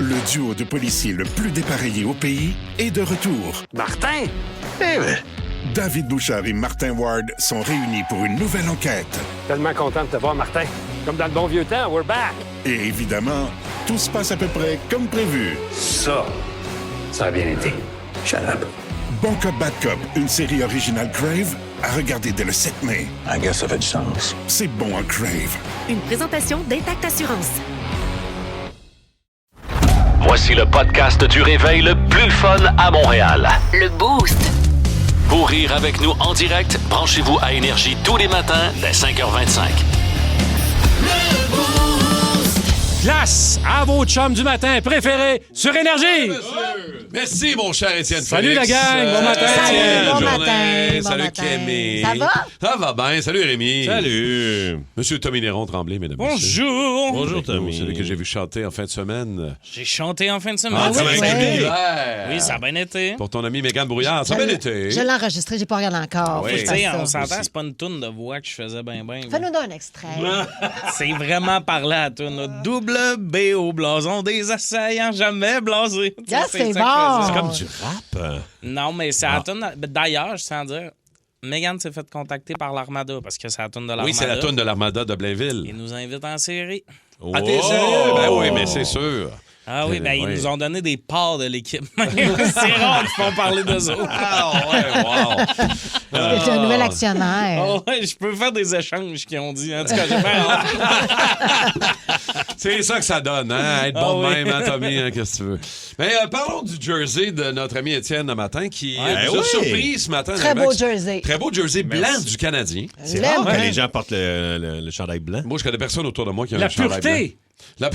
Le duo de policiers le plus dépareillé au pays est de retour. Martin? Eh ben. David Bouchard et Martin Ward sont réunis pour une nouvelle enquête. Tellement content de te voir, Martin. Comme dans le bon vieux temps, we're back. Et évidemment, tout se passe à peu près comme prévu. Ça a bien été. Shut up. Bon Cop, Bad Cop, une série originale Crave, à regarder dès le 7 mai. I guess ça fait du sens. C'est bon en Crave. Une présentation d'Intact Assurance. Voici le podcast du réveil le plus fun à Montréal. Le Boost. Pour rire avec nous en direct, branchez-vous à Énergie tous les matins dès 5h25. Place à vos chums du matin préférés sur Énergie! Merci, mon cher Étienne Salut Félix. la gang! Bon matin! Salut, Étienne, bon bonne matin, journée. bon Salut matin. Kémy. Ça va? Ça va bien. Salut Rémi. Salut! Monsieur Tommy Néron-Tremblay, mesdames et messieurs. Bonjour! Bonjour, Tommy. Celui que j'ai vu chanter en fin de semaine. J'ai chanté en fin de semaine. Ah, oui, avec ouais. Rémi. Oui, ça a bien été. Pour ton ami Mégane Brouillard, ça a bien été. Je l'ai enregistré, j'ai pas regardé encore. Oui. Faut que Tu je sais, fasse on ça. s'entend, c'est pas une toune de voix que je faisais bien. Fais-nous donc un extrait. C'est vraiment parler à la toune. Double B au blason des assaillants jamais blasés. Tu sais, Yes, c'est ça que je bon. faisais. Comme du rap. Non, mais c'est la toune. D'ailleurs, je tiens à dire, Mégane s'est fait contacter par l'Armada parce que c'est la toune de l'Armada. Oui, c'est la toune de l'Armada de Blainville. Ils nous invitent en série. Ah, t'es sérieux? Ben oui, mais c'est sûr. Ah oui, ben ils Oui. nous ont donné des parts de l'équipe. C'est rare qu'ils font parler d'eux autres. Ah ouais, wow. C'est un nouvel actionnaire. Oh, ouais, je peux faire des échanges qu'ils ont dit. En tout cas, j'ai fait. C'est ça que ça donne, hein? Être bon de oui. même, hein, Tommy, hein, qu'est-ce que tu veux. Mais parlons du jersey de notre ami Étienne le matin qui nous a surpris ce matin. Très beau jersey. Très beau jersey blanc du Canadien. C'est rare que les gens portent le chandail blanc. Moi, je connais personne autour de moi qui a La un chandail pureté!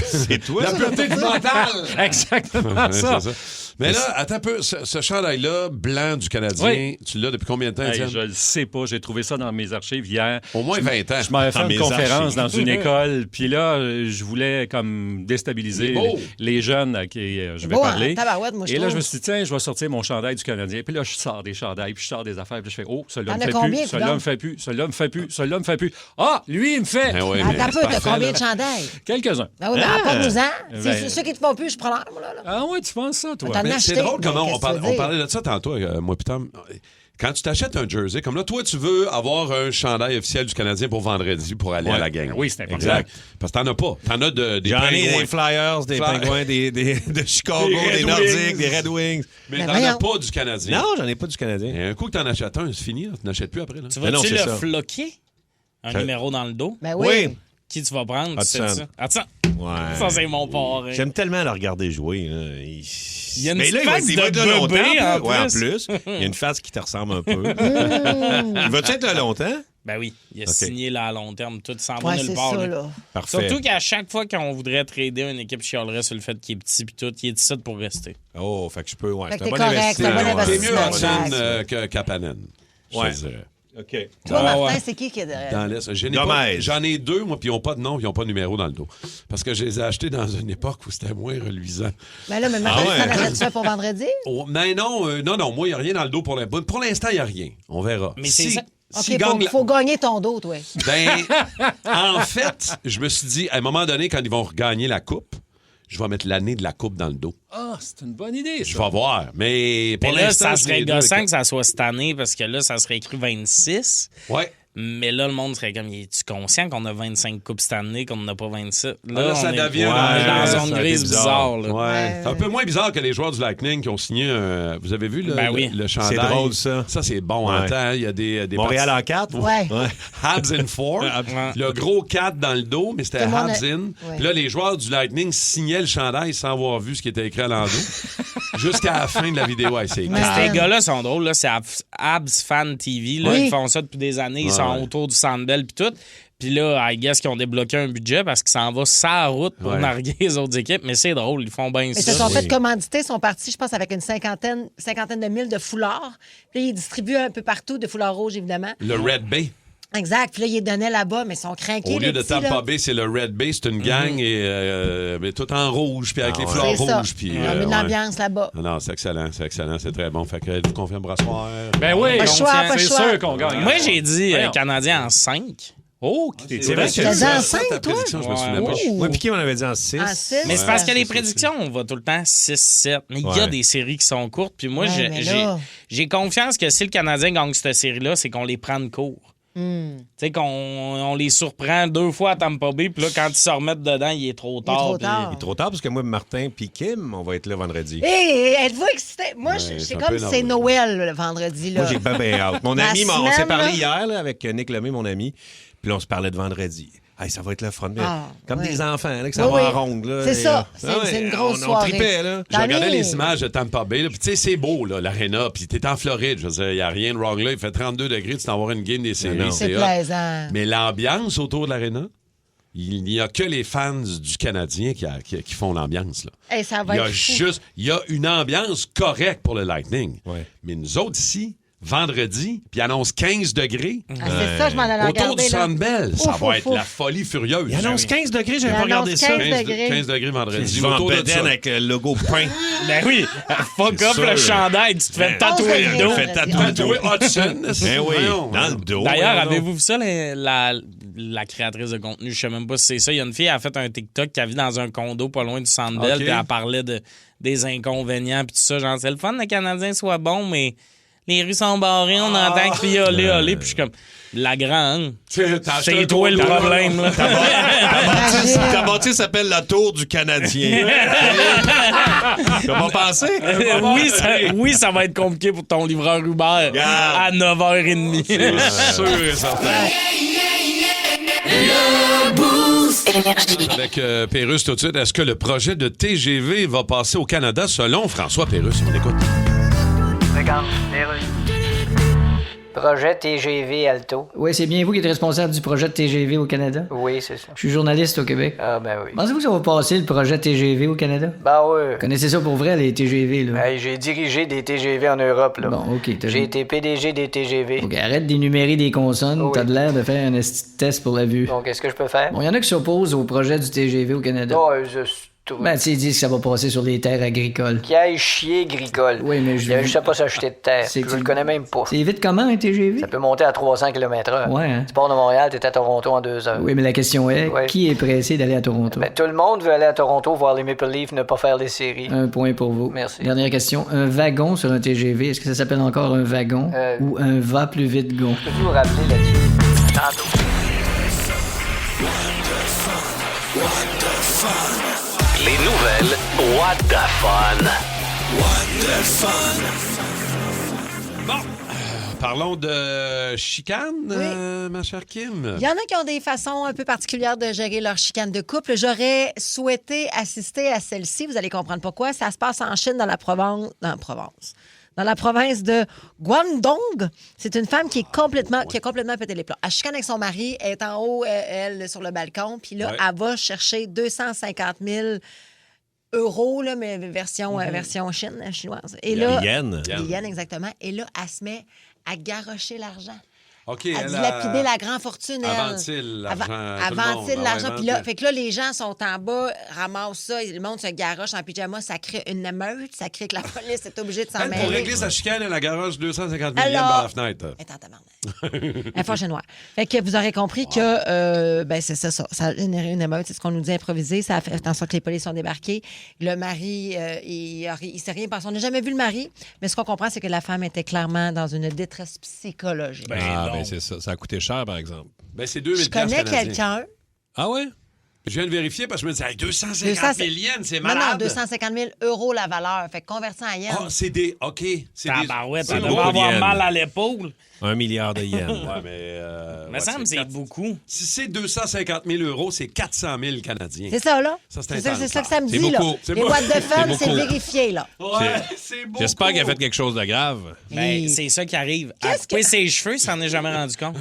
C'est toi, La ça, pureté du mental! Exactement Ouais, ça. c'est ça. Mais là, attends un peu, ce chandail-là, blanc du Canadien, Oui. tu l'as depuis combien de temps, Hey, Étienne? je le sais pas. J'ai trouvé ça dans mes archives hier. Au moins 20 ans. Je m'avais fait Dans une mes conférence archives. dans une école, puis là, je voulais comme déstabiliser Il est beau. les jeunes à qui je vais Beau, parler. hein, tabarouette, moi, je Et là, trouve. je me suis dit, tiens, je vais sortir mon chandail du Canadien. Puis là, je sors des chandails, puis je sors des affaires, puis je fais, oh, celui-là T'en me as fait combien, plus, celui-là donc? me fait plus, celui-là me fait plus, celui-là me fait plus. Ah, lui, il me fait. Ben oui, mais Attends un peu, c'est t'as parfait, combien là. de chandails? Quelques-uns. Ben oui, mais apporte-nous-en. Ben- C'est ceux qui te font plus, je prends l'air, moi, là. Ah ouais, tu penses ça, toi? T'en Mais as c'est acheté, drôle mais comment qu'est-ce on, que tu veux on dire? parlait de ça tantôt, moi puis Tom. Quand tu t'achètes un jersey, comme là, toi, tu veux avoir un chandail officiel du Canadien pour vendredi pour aller à la gang. Oui, c'est important. Exact. Parce que t'en as pas. T'en as des J'en ai pingouins. des Flyers, des Fly- Pingouins, de Chicago, Des Red des Nordiques, Wings. des Red Wings. Mais Ben t'en as voyons. pas du Canadien. Non, j'en ai pas du Canadien. Et un coup que t'en achètes un, c'est fini. Tu n'achètes plus après. Là. Tu Mais non, vas-tu c'est le ça. floquer? Un Ça- numéro dans le dos? Ben oui. Oui. Qui tu vas prendre? Tu sais Hudson. ça? Attends, Ouais. ça, c'est mon parrain. J'aime tellement le regarder jouer. Là. Il y a une Mais là, petite face il va être là de longtemps. bébé, en Ouais, en plus. plus. Il y a une face qui te ressemble un peu. Il va-tu être là longtemps? Ben oui, il a OK. signé là à long terme. Tout s'en va Ouais, nulle c'est part. ça, lui. là. Parfait. Surtout qu'à chaque fois qu'on voudrait trader une équipe chialerait sur le fait qu'il est petit pis tout, il est ici pour rester. Oh, fait que je peux. Ouais, Fait c'est que un bon t'es correct, investissement. c'est un bon C'est investissement. mieux Hudson Exact. que Kapanen. Je Ouais. te dirais. OK. Toi, Ah, Martin, ouais. c'est qui est derrière? Dans l'Est. Dommage. J'en ai deux, moi, puis ils n'ont pas de nom, puis ils n'ont pas de numéro dans le dos. Parce que je les ai achetés dans une époque où c'était moins reluisant. Ben là, mais maintenant, Ah ouais. tu t'en achètes ça pour vendredi? Oh, mais non, moi, il n'y a rien dans le dos pour l'instant. Pour l'instant, il n'y a rien. On verra. Mais c'est ça. s'il OK, gagne la- faut gagner ton dos, toi. Ben, en fait, je me suis dit, à un moment donné, quand ils vont regagner la coupe, je vais mettre l'année de la coupe dans le dos. Ah, c'est une bonne idée, Je ça. vais voir. Mais pour Mais là, l'instant, ça je serait les deux gossant avec- que ça soit cette année parce que là, ça serait écrit 26. Ouais. Mais là, le monde serait comme, es-tu conscient qu'on a 25 coupes cette année, qu'on n'en a pas 27? Là, ça on est- devient- on est Ouais, dans ça une a été grise bizarre. là. Ouais. C'est un peu moins bizarre que les joueurs du Lightning qui ont signé un... Vous avez vu Ben oui. le chandail? C'est drôle, ça. Ça, c'est bon. Ouais. En temps, il y a des Montréal en 4? Ouais. Habs in 4. Le gros 4 dans le dos, mais c'était Tout le monde Habs a- in. Ouais. Puis là, les joueurs du Lightning signaient le chandail sans avoir vu ce qui était écrit à l'endos. Jusqu'à la fin de la vidéo. Ouais, c'est Mais- Ces gars-là sont drôles. Là. C'est Habs Fan TV. Là. Oui. Ils font ça depuis des années. Ils Ouais, sont ouais. autour du Sandbell puis tout. Puis là, I guess qu'ils ont débloqué un budget parce qu'ils s'en vont sur la route pour Ouais. narguer les autres équipes. Mais c'est drôle. Ils font bien Ils se ça. sont fait commanditer, sont partis, je pense, avec une cinquantaine de mille de foulards. Puis là, ils distribuent un peu partout de foulards rouges, évidemment. le Red Bay. Exact. Puis là, ils les donnaient là-bas, mais ils sont craqués. Au lieu les de petits, Tampa là. Bay, c'est le Red Bay. C'est une gang et mais tout en rouge, puis avec les fleurs C'est ça. rouges. Puis, Ils ont mis de ouais. l'ambiance là-bas. Non, c'est excellent, c'est très bon. Fait que je vous confirme brassoir. Ben oui, Pas le choix, pas le c'est choix. sûr qu'on gagne. Moi, j'ai dit Voyons. Canadien en 5. Oh, C'est t'es vrai vrai que T'as que dit ça, en ça, cinq, ta toi? prédiction, je me souviens pas. Moi, Piqué m'en avait dit en 6. En 6? Mais c'est parce que les ça, prédictions, on va tout le temps 6-7. Mais il y a Ouais. des séries qui sont courtes. Puis moi, Ouais, mais là- j'ai confiance que si le Canadien gagne cette série-là, c'est qu'on les prend de court. Tu sais, qu'on les surprend 2 fois à Tampa Bay, puis là, quand ils se remettent dedans, il est trop tard. trop puis- tard. Il est trop tard parce que moi, Martin puis Kim, on va être là vendredi. Hé, êtes-vous excité? Moi, c'est c'est un comme peu si c'est énervé. Noël le vendredi. Là. Moi, j'ai bien hâte. Mon La ami, on s'est semaine, parlé là. hier là, avec Nick Lemay, mon ami, puis là, on se parlait de vendredi. Hey, ça va être le fun. Comme ouais. des enfants, là, que ça Oui, va oui. en ronde. Là, C'est ça. Ah C'est une grosse on soirée. tripait, là. Je regardais Danny. les images de Tampa Bay, là, puis tu sais, c'est beau, là, l'aréna, puis t'es en Floride, je veux dire, il n'y a rien de wrong là, il fait 32 degrés, tu t'en vas voir une game des séries, non. C'est hot. plaisant. Mais l'ambiance autour de l'aréna, il n'y a que les fans du Canadien qui font l'ambiance, là. Hey, ça va Il y a être fou. il y a une ambiance correcte pour le Lightning. Ouais. Mais nous autres ici, vendredi, puis il annonce 15 degrés. Ah, c'est ça, je m'en allais Autour du regarder. là. Annabelle, ça Ouf, va ouf, être ouf. la folie furieuse. Il annonce 15 degrés, j'avais Il pas regardé annonce ça. 15 degrés. 15 degrés vendredi. Tu vas en Autour de ça. bedaine avec le logo peint. Ben oui, fuck C'est up sûr. le chandail, tu te fais Ben, tatouer le dos. Fait tatouer le dos. Hudson. Ben oui, Voyons, dans le dos. D'ailleurs, voyons avez-vous donc. vu ça, la créatrice de contenu? Je sais même pas si c'est ça. Il y a une fille qui a fait un TikTok qui vit dans un condo pas loin du Centre Bell, OK. puis elle parlait des inconvénients, puis tout ça. Genre, c'est le fun, le Canadien soit bon, mais les rues sont barrées, on entend crier olé, olé, puis je suis comme, la grande, c'est toi le problème, là. Ta bâtisse s'appelle la Tour du Canadien. Comment penser? oui, ça va être compliqué pour ton livreur Uber à 9h30. Sûr et certain. Avec Pérusse tout de suite, est-ce que le projet de TGV va passer au Canada selon François Pérusse? On écoute. Projet TGV Alto. Oui, c'est bien vous qui êtes responsable du projet de TGV au Canada? Oui, c'est ça. Je suis journaliste au Québec. Ah, ben oui. Pensez-vous que ça va passer, le projet TGV au Canada? Ben oui. Connaissez ça pour vrai, les TGV, là? Hey, j'ai dirigé des TGV en Europe, là. Bon, OK. J'ai été PDG des TGV. OK, arrête d'énumérer des consonnes. Oui. T'as de l'air de faire un esti de test pour la vue. Donc, qu'est-ce que je peux faire? Bon, il y en a qui s'opposent au projet du TGV au Canada. Oh, je trouve. Ben, tu sais, ils disent que ça va passer sur les terres agricoles. Qui aille chier gricole. Oui, mais Il y a juste à pas s'acheter de terre. C'est Je que- le connais même pas. C'est vite comment, un TGV? Ça peut monter à 300 km/h. Ouais, hein? Tu pars de Montréal, t'es à Toronto en 2 heures. Oui, mais la question est, Ouais. qui est pressé d'aller à Toronto? Ben, tout le monde veut aller à Toronto voir les Maple Leafs ne pas faire les séries. Un point pour vous. Merci. Dernière question. Un wagon sur un TGV, est-ce que ça s'appelle encore un wagon ou un va plus vite gon? Peux-tu vous rappeler là-dessus? Tantôt. Les nouvelles What the Fun. Parlons de chicane, ma chère Kim. Il y en a qui ont des façons un peu particulières de gérer leur chicane de couple. J'aurais souhaité assister à celle-ci. Vous allez comprendre pourquoi. Ça se passe en Chine, dans la province de Guangdong. C'est une femme qui a complètement pété les plombs. Elle chicane avec son mari, elle est en haut, elle, sur le balcon. Puis là, elle va chercher 250 000 euros, là, mais version Chine, chinoise. Et là, Les yens. les yens, exactement. Et là, elle se met à garrocher l'argent. OK, À dilapider la grande fortune. Elle ventile l'argent, tout Elle le monde. ventile Ah l'argent. ouais, Puis là, ventile. fait que là, les gens sont en bas, ramassent ça, le monde se garoche en pyjama, ça crée une émeute, ça crée que la police est obligée de s'en Elle, pour mêler. régler sa chicane, elle a garage 250 000 Alors- par la fenêtre. Elle est en tabarnak. Elle est fâchée noire. Fait que vous aurez compris que c'est ça. Ça a généré une émeute. C'est ce qu'on nous dit improvisé. Ça a fait en sorte que les polices sont débarqués. Le mari, il s'est rien passé. On n'a jamais vu le mari, mais ce qu'on comprend, c'est que la femme était clairement dans une détresse psychologique. Ben c'est ça. Ça a coûté cher, par exemple. Ben, c'est 2000 Je connais quelqu'un. Ah ouais? Je viens de vérifier parce que je me disais, hey, 250 000 yens, c'est Non, malade. non, 250 000 euros la valeur. Fait que converti en yens. Ah, c'est des. OK. C'est Tabarouette, des. elle c'est devait gros. avoir yens. mal à l'épaule. 1 milliard de yens. Ouais, mais. Me ouais, semble que c'est quatre- beaucoup. Si c'est 250 000 euros, c'est 400 000 Canadiens. C'est ça, là. Ça, c'est c'est intense, ça que ça me c'est dit, là. beaucoup. C'est Les beaucoup. what the fun, C'est c'est beaucoup. vérifié, là. Ouais, c'est beaucoup. J'espère qu'elle a fait quelque chose de grave. Ben, Et- c'est ça qui arrive. À Qu'est-ce couper que- ses cheveux, ça s'en est jamais rendu compte.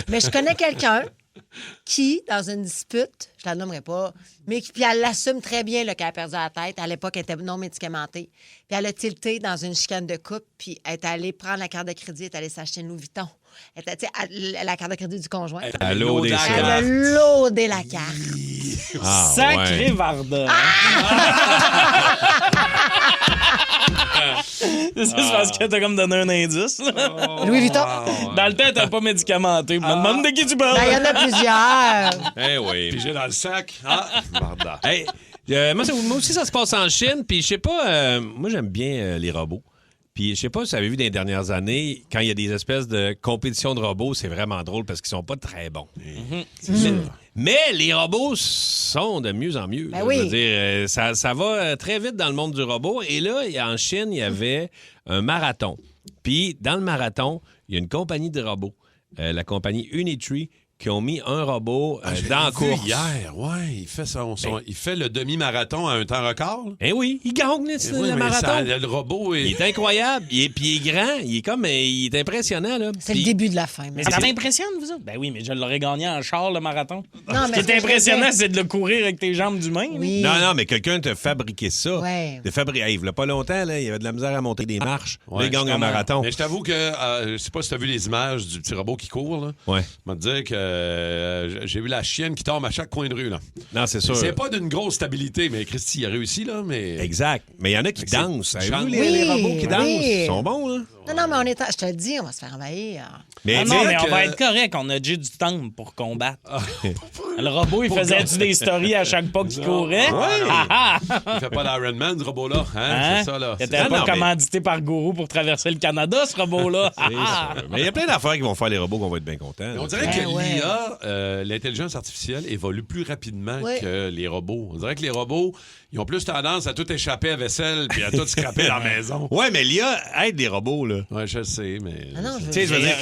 Mais je connais quelqu'un qui, dans une dispute, je la nommerai pas, mais puis elle l'assume très bien là, qu'elle a perdu la tête. À l'époque, elle était non médicamentée. Puis elle a tilté dans une chicane de couple, puis elle est allée prendre la carte de crédit, elle est allée s'acheter une Louis Vuitton. Elle était, tu sais, la carte de crédit du conjoint. Elle a Allô, des loadé la Elle a carte. loadé la carte. Ah, Sacré ouais. Varda. C'est parce que t'as comme donné un indice. Là. Louis Vuitton. Dans le temps, t'as pas médicamenté. Je me demande de qui tu parles. Ben, il y en a plusieurs. Eh oui. Pigé dans le sac. Ah, barda. Hey, moi aussi, ça se passe en Chine. Puis je sais pas, moi, j'aime bien les robots. Puis je sais pas si vous avez vu dans les dernières années, quand il y a des espèces de compétitions de robots, c'est vraiment drôle parce qu'ils sont pas très bons. Mais les robots sont de mieux en mieux. Ben Je oui. veux dire, ça va très vite dans le monde du robot. Et là, en Chine, il y avait un marathon. Puis dans le marathon, il y a une compagnie de robots, la compagnie Unitree, qui ont mis un robot dans la course. Hier, ouais, il fait le demi-marathon à un temps record. Eh oui, il gagne le marathon. Le robot Il est incroyable. Puis il est grand. Il est impressionnant. Là. C'est le début de la fin. Mais ça m'impressionne, vous autres? Ben oui, mais je l'aurais gagné en char, le marathon. Non, Ce mais qui est impressionnant, c'est de le courir avec tes jambes d'humain. Oui. Non, mais quelqu'un t'a fabriqué ça. Ouais. Il y a pas longtemps, là, il y avait de la misère à monter des marches. Ouais, là, il gagne un marathon. Mais je t'avoue que, je sais pas si t'as vu les images du petit robot qui court, là. Ouais. Je vais te dire que j'ai vu la chienne qui tombe à chaque coin de rue, là. Non, c'est sûr. C'est pas d'une grosse stabilité, mais Christy, il a réussi, là, mais... Exact. Mais il y en a qui dansent. Avez-vous Oui, les robots qui dansent? oui. Ils sont bons, là. Non, mais je te le dis, on va se faire envahir. Mais, Non, mais on va être correct. On a Jay du Temple pour combattre. Le robot, il faisait-tu des stories à chaque pas qu'il courait? Il fait pas l'Ironman, ce robot-là. Hein? C'est ça, là. Il était pas commandité par Gourou pour traverser le Canada, ce robot-là. Mais il y a plein d'affaires qui vont faire les robots qu'on va être bien contents. On dirait que l'IA, l'intelligence artificielle, évolue plus rapidement que les robots. On dirait que les robots, ils ont plus tendance à tout échapper à vaisselle puis à tout scraper dans la maison. Ouais, mais l'IA aide les robots, là. Ouais, je sais, mais... Non, Tu sais, je veux dire,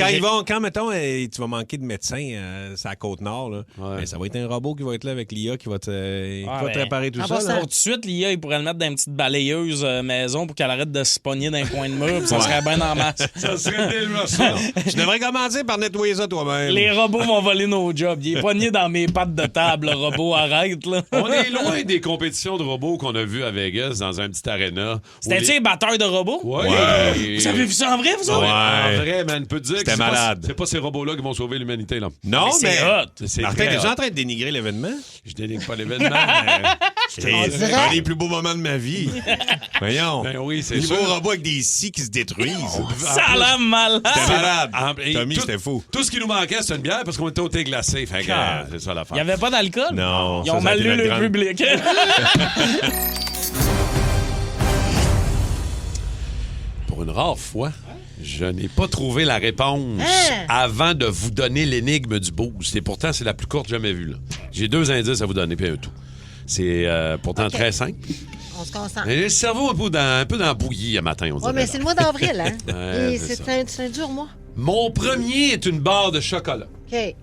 quand mettons, tu vas manquer de médecins sur la Côte-Nord, là, ben, ça va être un robot qui va être là avec l'IA qui va te préparer tout ça. Pour tout de suite, l'IA, il pourrait le mettre dans une petite balayeuse maison pour qu'elle arrête de se pogner d'un coin de mur, puis ça serait bien en masse. Ça serait tellement ça. Tu devrais commencer par nettoyer ça toi-même. Les robots vont voler nos jobs. Il est pogné dans mes pattes de table, le robot, arrête, là. On est loin des compétitions de robots qu'on a vues à Vegas dans un petit aréna. C'était-tu les batteurs de robots? Ouais. Vous avez vu ça en vrai, vous autres? Ouais. En vrai, man, peut te dire que c'était malade. C'est pas ces robots-là qui vont sauver l'humanité, là. Non, mais c'est Martin, t'es déjà en train de dénigrer l'événement? Je dénigre pas l'événement, mais... C'est un des plus beaux moments de ma vie. Voyons. Ben oui, c'est les sûr. beaux robots avec des scies qui se détruisent. Ça a l'air malade. C'était malade. Tommy, c'était fou. Tout ce qui nous manquait, c'était une bière parce qu'on était au thé glacé. Fait que, c'est ça l'affaire. Il n'y avait pas d'alcool? Non. Ils ont mal lu le public. Pour une rare fois, je n'ai pas trouvé la réponse avant de vous donner l'énigme du boost. Et pourtant, c'est la plus courte jamais vue. Là. J'ai 2 indices à vous donner, puis un tout. C'est pourtant très simple. On se concentre. Mais le cerveau un peu dans la bouillie à matin, on dirait. Oui, mais c'est le mois d'avril, hein? Ouais, Et c'est c'est un dur mois. Mon premier est une barre de chocolat. OK.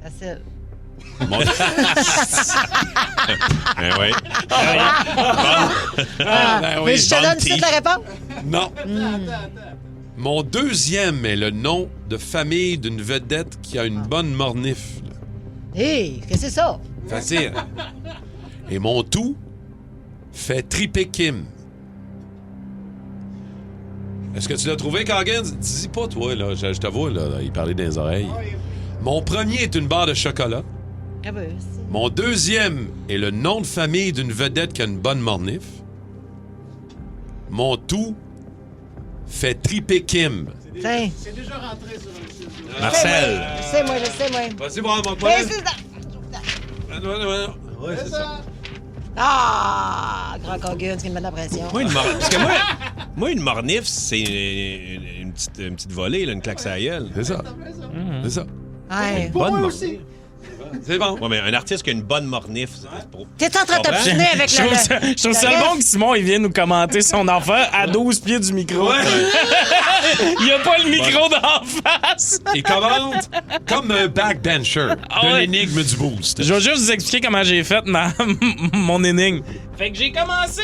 Facile. Mon... Ben oui. Mais je te donne tout de suite la réponse. Non. Mon deuxième est le nom de famille d'une vedette qui a une bonne mornifle. Hé, qu'est-ce que c'est ça? Facile. Et mon tout fait triper Kim. Est-ce que tu l'as trouvé, Coggins? Dis-y pas, toi, là. Je te vois, là. Il parlait dans les oreilles. Mon premier est une barre de chocolat. Ah ben, Mon deuxième est le nom de famille d'une vedette qui a une bonne mornif. Mon tout fait triper Kim. C'est déjà rentré sur un site. Marcel. Je sais, moi. Vas-y, voir mon Mais c'est ça. Ouais, c'est ça. Ah! Grand Coggins qui me met la pression. Parce que moi, une mornif, c'est une petite volée, là, une claque à la gueule. C'est ça. C'est ça. Ouais. Bonne moi mornif. aussi. C'est bon. Ouais, mais un artiste qui a une bonne mornif, c'est pour... T'es en train de t'obstiner avec Je trouve ça bon que Simon, il vient nous commenter son enfant à 12 pieds du micro. Ouais. Il n'y a pas le micro d'en face. Il commente comme un backbencher de l'énigme du boost. Je vais juste vous expliquer comment j'ai fait mon énigme. Fait que j'ai commencé.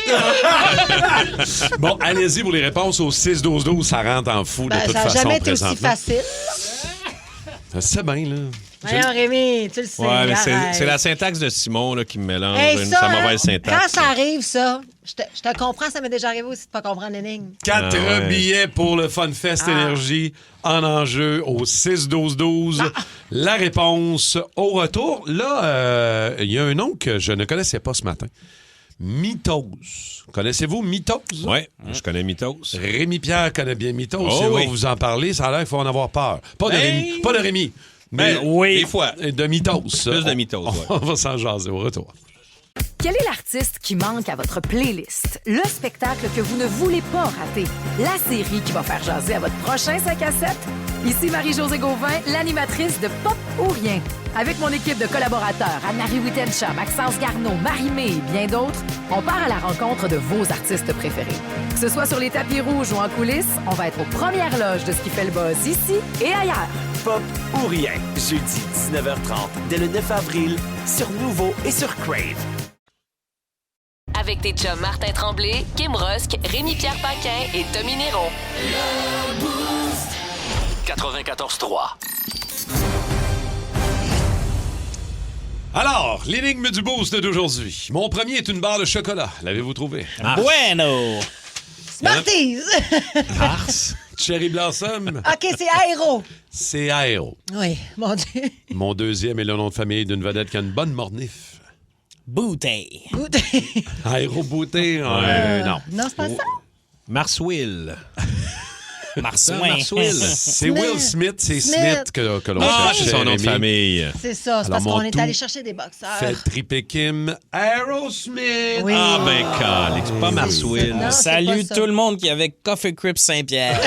Bon, allez-y pour les réponses au 6-12-12. Ça rentre en fou de toute ça n'a façon jamais été aussi présentement. facile. C'est bien, là. Voyons, Rémi, tu le sais. Ouais, mais arrête. c'est la syntaxe de Simon là, qui me mélange Hey, sa hein, mauvaise syntaxe. Quand ça arrive, ça, je te comprends, ça m'est déjà arrivé aussi de pas comprendre l'énigme. 4 billets pour le Fun Fest Énergie en enjeu au 6-12-12. La réponse au retour. Là, il y a un nom que je ne connaissais pas ce matin. Mythos. Connaissez-vous Mythos? Oui, je connais Mythos. Rémi Pierre connaît bien Mythos. Oh, Il va oui. vous en parler. Ça a l'air qu'il faut en avoir peur. Pas de Rémi. Pas de Rémi. Mais oui. Des fois. De Mythos. Plus de Mythos, ouais. On va s'en jaser au retour. Quel est l'artiste qui manque à votre playlist? Le spectacle que vous ne voulez pas rater? La série qui va faire jaser à votre prochain 5 à 7? Ici Marie-Josée Gauvin, l'animatrice de Pop ou Rien. Avec mon équipe de collaborateurs, Anne-Marie Wittencha, Maxence Garneau, Marie-Mé et bien d'autres, on part à la rencontre de vos artistes préférés. Que ce soit sur les tapis rouges ou en coulisses, on va être aux premières loges de ce qui fait le buzz ici et ailleurs. Pop ou Rien, jeudi 19h30, dès le 9 avril, sur Nouveau et sur Crave. Avec tes chums Martin Tremblay, Kim Rosk, Rémi-Pierre Paquin et Tommy Néron. 94.3. Alors, l'énigme du boost d'aujourd'hui. Mon premier est une barre de chocolat. L'avez-vous trouvé? Bueno! Smarties! Mars. Cherry Blossom. OK, c'est Aéro. C'est Aéro. Oui, mon Dieu. Mon deuxième est le nom de famille d'une vedette qui a une bonne mornif. Bouteille. Aéro Bouteille? Non. Non, c'est pas ça. Marswill. Marsouin. C'est Will Smith, c'est Smith que l'on Ah, cherche. c'est son nom de famille. C'est ça, c'est Alors, parce qu'on mon est tout allé chercher des boxeurs. Fait triper Kim. Aerosmith. Oui. Ah, ben, calix, pas Marswill. Non, c'est Salut pas ça. tout le monde qui avait Coffee Crip Saint-Pierre.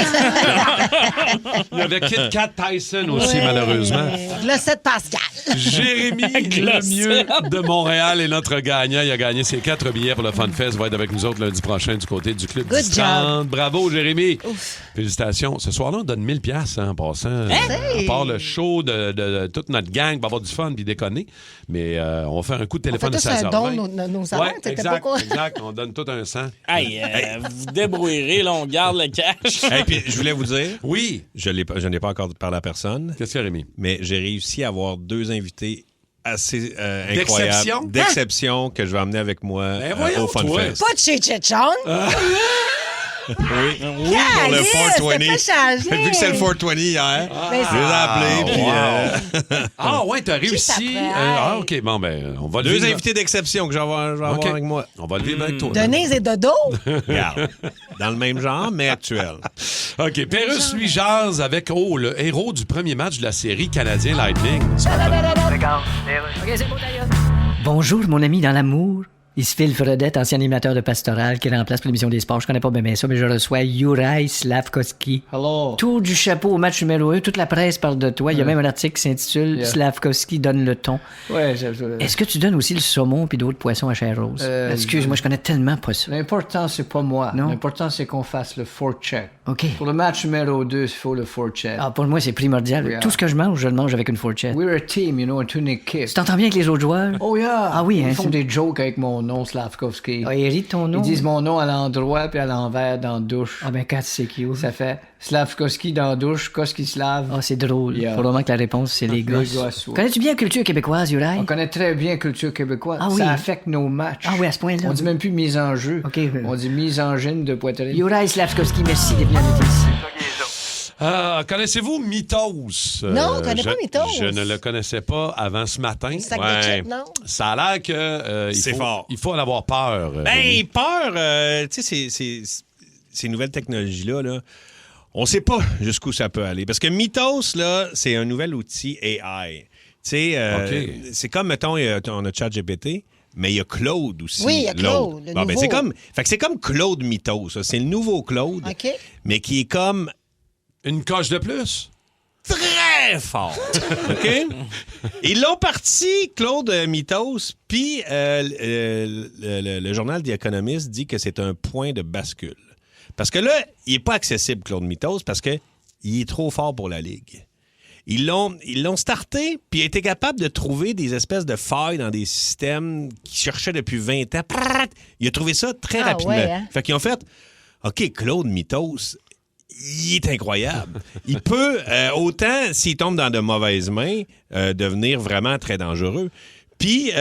Il y avait Kit Kat Tyson aussi, Ouais. malheureusement. Glossette Pascal. Jérémy Lemieux de Montréal est notre gagnant. Il a gagné ses 4 billets pour le Fun Fest. Il va être avec nous autres lundi prochain du côté du Club Good 1030. Bravo, Jérémy. Ouf. Félicitations. Ce soir-là, on donne 1000 $ en passant. À part le show de toute notre gang, va avoir du fun puis déconner. Mais on va faire un coup de On fait téléphone de tous un 16h20. don nos salaires. Ouais, T'étais exact, pas quoi? exact. On donne tout un 100. Hey, vous débrouillerez, là, on garde le cash. Et puis, je voulais vous dire, Oui. je n'ai pas encore parlé à personne, Qu'est-ce qu'il y a, Rémi? mais j'ai réussi à avoir 2 invités assez D'exception? incroyables. D'exception que je vais emmener avec moi Ben voyons, au Fun toi. Fest. Pas de chez Chechong. Oui, Pour le 420. changé. Vu que c'est le 420 hier, Ben, je les ai appelés. Puis, Ah ouais, t'as réussi. t'apprend? OK, bon, ben, on va le 2 vivre. invités d'exception que je vais avoir OK. avec moi. On va le vivre avec toi. Denise et Dodo. Regarde, dans le même genre, mais actuel. OK, Pérus lui jase avec le héros du premier match de la série Canadien Lightning. Bonjour, mon ami dans l'amour. Ici Phil Fredette, ancien animateur de Pastoral qui remplace pour l'émission des sports. Je connais pas bien ça, mais je reçois Juraj Slavkovski. Hello. Tour du chapeau au match numéro 1. Toute la presse parle de toi. Il y a même un article qui s'intitule Slavkovski donne le ton. Ouais, Est-ce que tu donnes aussi le saumon puis d'autres poissons à chair rose? Excuse-moi, je connais tellement pas ça. L'important, c'est pas moi. Non? L'important, c'est qu'on fasse le forecheck. OK. Pour le match numéro 2, il faut le forecheck. Ah, pour moi, c'est primordial. Oui, Tout ce que je le mange avec une fourchette. We're a team, you know, on est une équipe. Tu t'entends bien avec les autres joueurs? Oh yeah! Ah oui, hein, Ils font c'est- des jokes avec mon nom, Slavkovski. Ah, il rit de ton nom? Ils disent mon nom à l'endroit puis à l'envers dans la douche. Ah ben, quand c'est cute. Ça fait Slavkovski dans la douche, Koski-Slav. Ah, c'est drôle. Yeah. Faut vraiment que la réponse, c'est les gosses. gosses, ouais. Connais-tu bien la culture québécoise, Juraj? On connaît très bien la culture québécoise. Ah oui. Ça affecte nos matchs. Ah oui, à ce point-là. On dit même plus mise en jeu. OK. On dit mise en gêne de poitrine. Juraj Slavkovski, merci d'être venu inviter ici. Connaissez-vous Mythos? Non, on connaît pas Mythos. Je ne le connaissais pas avant ce matin. Sac de chips, non? Ça a l'air que C'est fort. Il faut en avoir peur. Ben, peur, tu sais, ces nouvelles technologies-là, là, on sait pas jusqu'où ça peut aller. Parce que Mythos, là, c'est un nouvel outil AI. Tu sais, OK. c'est comme, mettons, on a ChatGPT, mais il y a Claude aussi. Oui, il y a Claude, le Ben, nouveau. c'est comme Claude Mythos. Ça. C'est le nouveau Claude, OK. mais qui est comme Une coche de plus? très fort. OK? Ils l'ont parti, Claude Mythos, puis le journal The Economist dit que c'est un point de bascule. Parce que là, il n'est pas accessible, Claude Mythos, parce qu'il est trop fort pour la Ligue. Ils l'ont starté, puis il a été capable de trouver des espèces de failles dans des systèmes qu'il cherchait depuis 20 ans. Il a trouvé ça très rapidement. ouais, hein? Fait qu'ils ont fait, OK, Claude Mythos, il est incroyable. Il peut, autant s'il tombe dans de mauvaises mains, devenir vraiment très dangereux. Puis,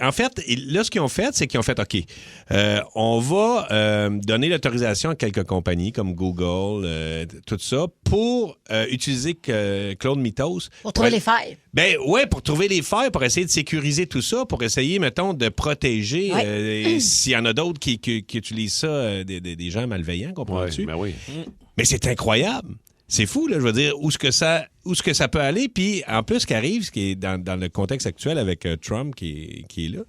en fait, là, ce qu'ils ont fait, c'est qu'ils ont fait, OK, on va donner l'autorisation à quelques compagnies comme Google, tout ça, pour utiliser Claude Mythos. Pour trouver les failles. Ben ouais, pour trouver les failles, pour essayer de sécuriser tout ça, pour essayer, mettons, de protéger s'il y en a d'autres qui utilisent ça, des gens malveillants, comprends-tu? Ben oui. Mais c'est incroyable. C'est fou, là, je veux dire, où est-ce que ça peut aller. Puis, en plus, ce qui arrive, ce qui est dans le contexte actuel avec Trump qui est là,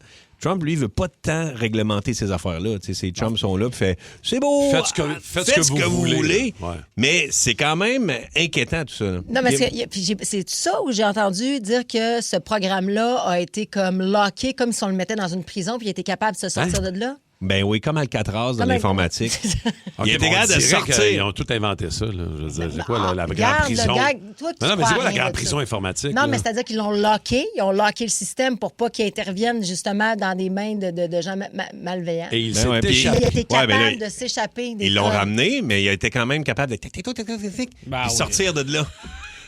Trump, lui, veut pas tant réglementer ces affaires-là. Tu sais, ses chums sont là, puis fait « C'est beau, faites ce que vous voulez. » Ouais. Mais c'est quand même inquiétant, tout ça. Là. Non, mais c'est ça où j'ai entendu dire que ce programme-là a été comme locké, comme si on le mettait dans une prison, puis il était capable de se sortir de là? Ben oui, comme Alcatraz dans l'informatique. Il était capable de sortir. Ils ont tout inventé ça. Là. Je veux dire, c'est quoi la grande prison? Non, mais c'est quoi la grande prison informatique? Non, mais c'est-à-dire qu'ils l'ont locké. Ils ont locké le système pour pas qu'il intervienne justement dans des mains de gens malveillants. Et il s'est échappé. Il était capable de s'échapper. Ils l'ont ramené, mais il a été quand même capable de sortir de là.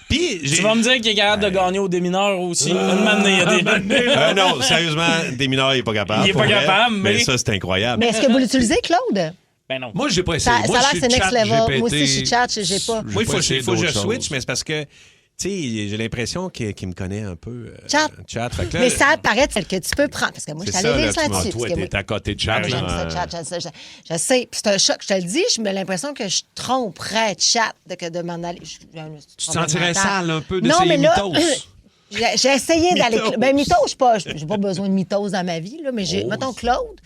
Puis, tu vas me dire qu'il est capable de gagner au démineur aussi. Non, sérieusement, démineur, il n'est pas capable. Il n'est pas capable, mais ça, c'est incroyable. Mais est-ce que vous l'utilisez, Claude? Ben non. Moi, j'ai pas essayé. Ça a l'air que c'est next level. Moi aussi, je suis chat, j'ai pas. Moi, il faut que je switch, mais c'est parce que, tu sais, j'ai l'impression qu'il me connaît un peu. Chat. Fait que là, mais ça paraît que tu peux prendre. Parce que moi, je suis allée lire ça là-dessus. Toi, t'es à côté de chat. J'aime ça, chat. Je sais. Puis c'est un choc. Je te le dis, j'ai l'impression que je tromperais chat de m'en aller. Tu te sentirais sale un peu de ces mythos? J'ai essayé d'aller. Ben, mythos, j'ai pas besoin de mythos dans ma vie, là, mais mettons Claude.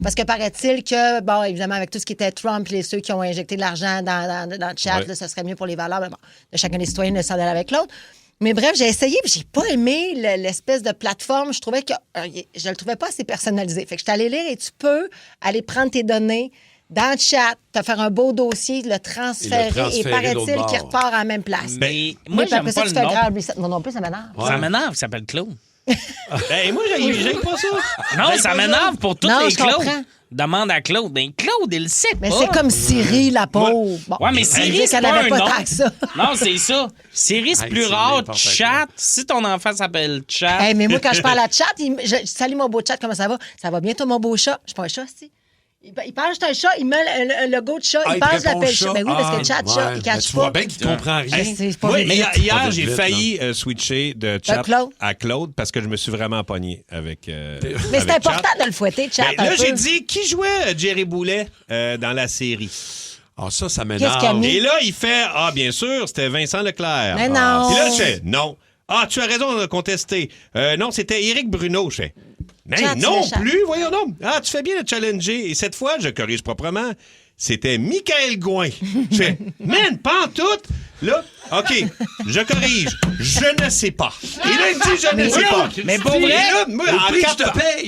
Parce que paraît-il que, bon, évidemment, avec tout ce qui était Trump et ceux qui ont injecté de l'argent dans le chat, là, ça serait mieux pour les valeurs. Mais bon, de chacun des citoyens de s'en aller avec l'autre. Mais bref, j'ai essayé, puis j'ai pas aimé l'espèce de plateforme. Je trouvais que je le trouvais pas assez personnalisé. Fait que je suis allée lire et tu peux aller prendre tes données dans le chat, te faire un beau dossier, le transférer et paraît-il qu'il repart à la même place. Ben, moi, j'aime pas le nom. Moi non plus, ça m'énerve. Ouais. Ça m'énerve, ça s'appelle Claude. Ben, moi, j'aime pas ça. Non, ça m'énerve pour toutes les Claudes. Demande à Claude. Ben, Claude, il le sait pas. Mais c'est comme Siri, la pauvre. Bon, ouais, mais Siri, c'est pas un nom. Ça. Non, c'est ça. Siri, c'est plus rare. Chat, si ton enfant s'appelle Chat. Hey, mais moi, quand je parle à Chat, salut mon beau Chat, comment ça va? Ça va bien, toi, mon beau chat? Je suis pas un chat, si. Il pense que c'est un chat, il met le logo de chat, il pense que je l'appelle chat. Ben oui, parce que chat, il cache pas. Tu vois bien qu'il comprend rien. Moi, hier, j'ai failli switcher de chat à Claude parce que je me suis vraiment pogné avec mais c'est important de le fouetter, Chat. Ben, là, j'ai dit, qui jouait Jerry Boulet dans la série? Ah, ça m'énerve. Et là, il fait, bien sûr, c'était Vincent Leclerc. Mais non. Puis là, je fais, non. Ah, tu as raison de contester. Non, c'était Éric Bruno, je fais. Mais non plus, voyons donc. Ah, tu fais bien de challenger. Et cette fois, je corrige proprement, c'était Michael Gouin. Je fais, man, pas en tout. Là, OK, je corrige. Je ne sais pas. Et là, il me dit, je ne sais pas. Mais pour vrai, là, moi,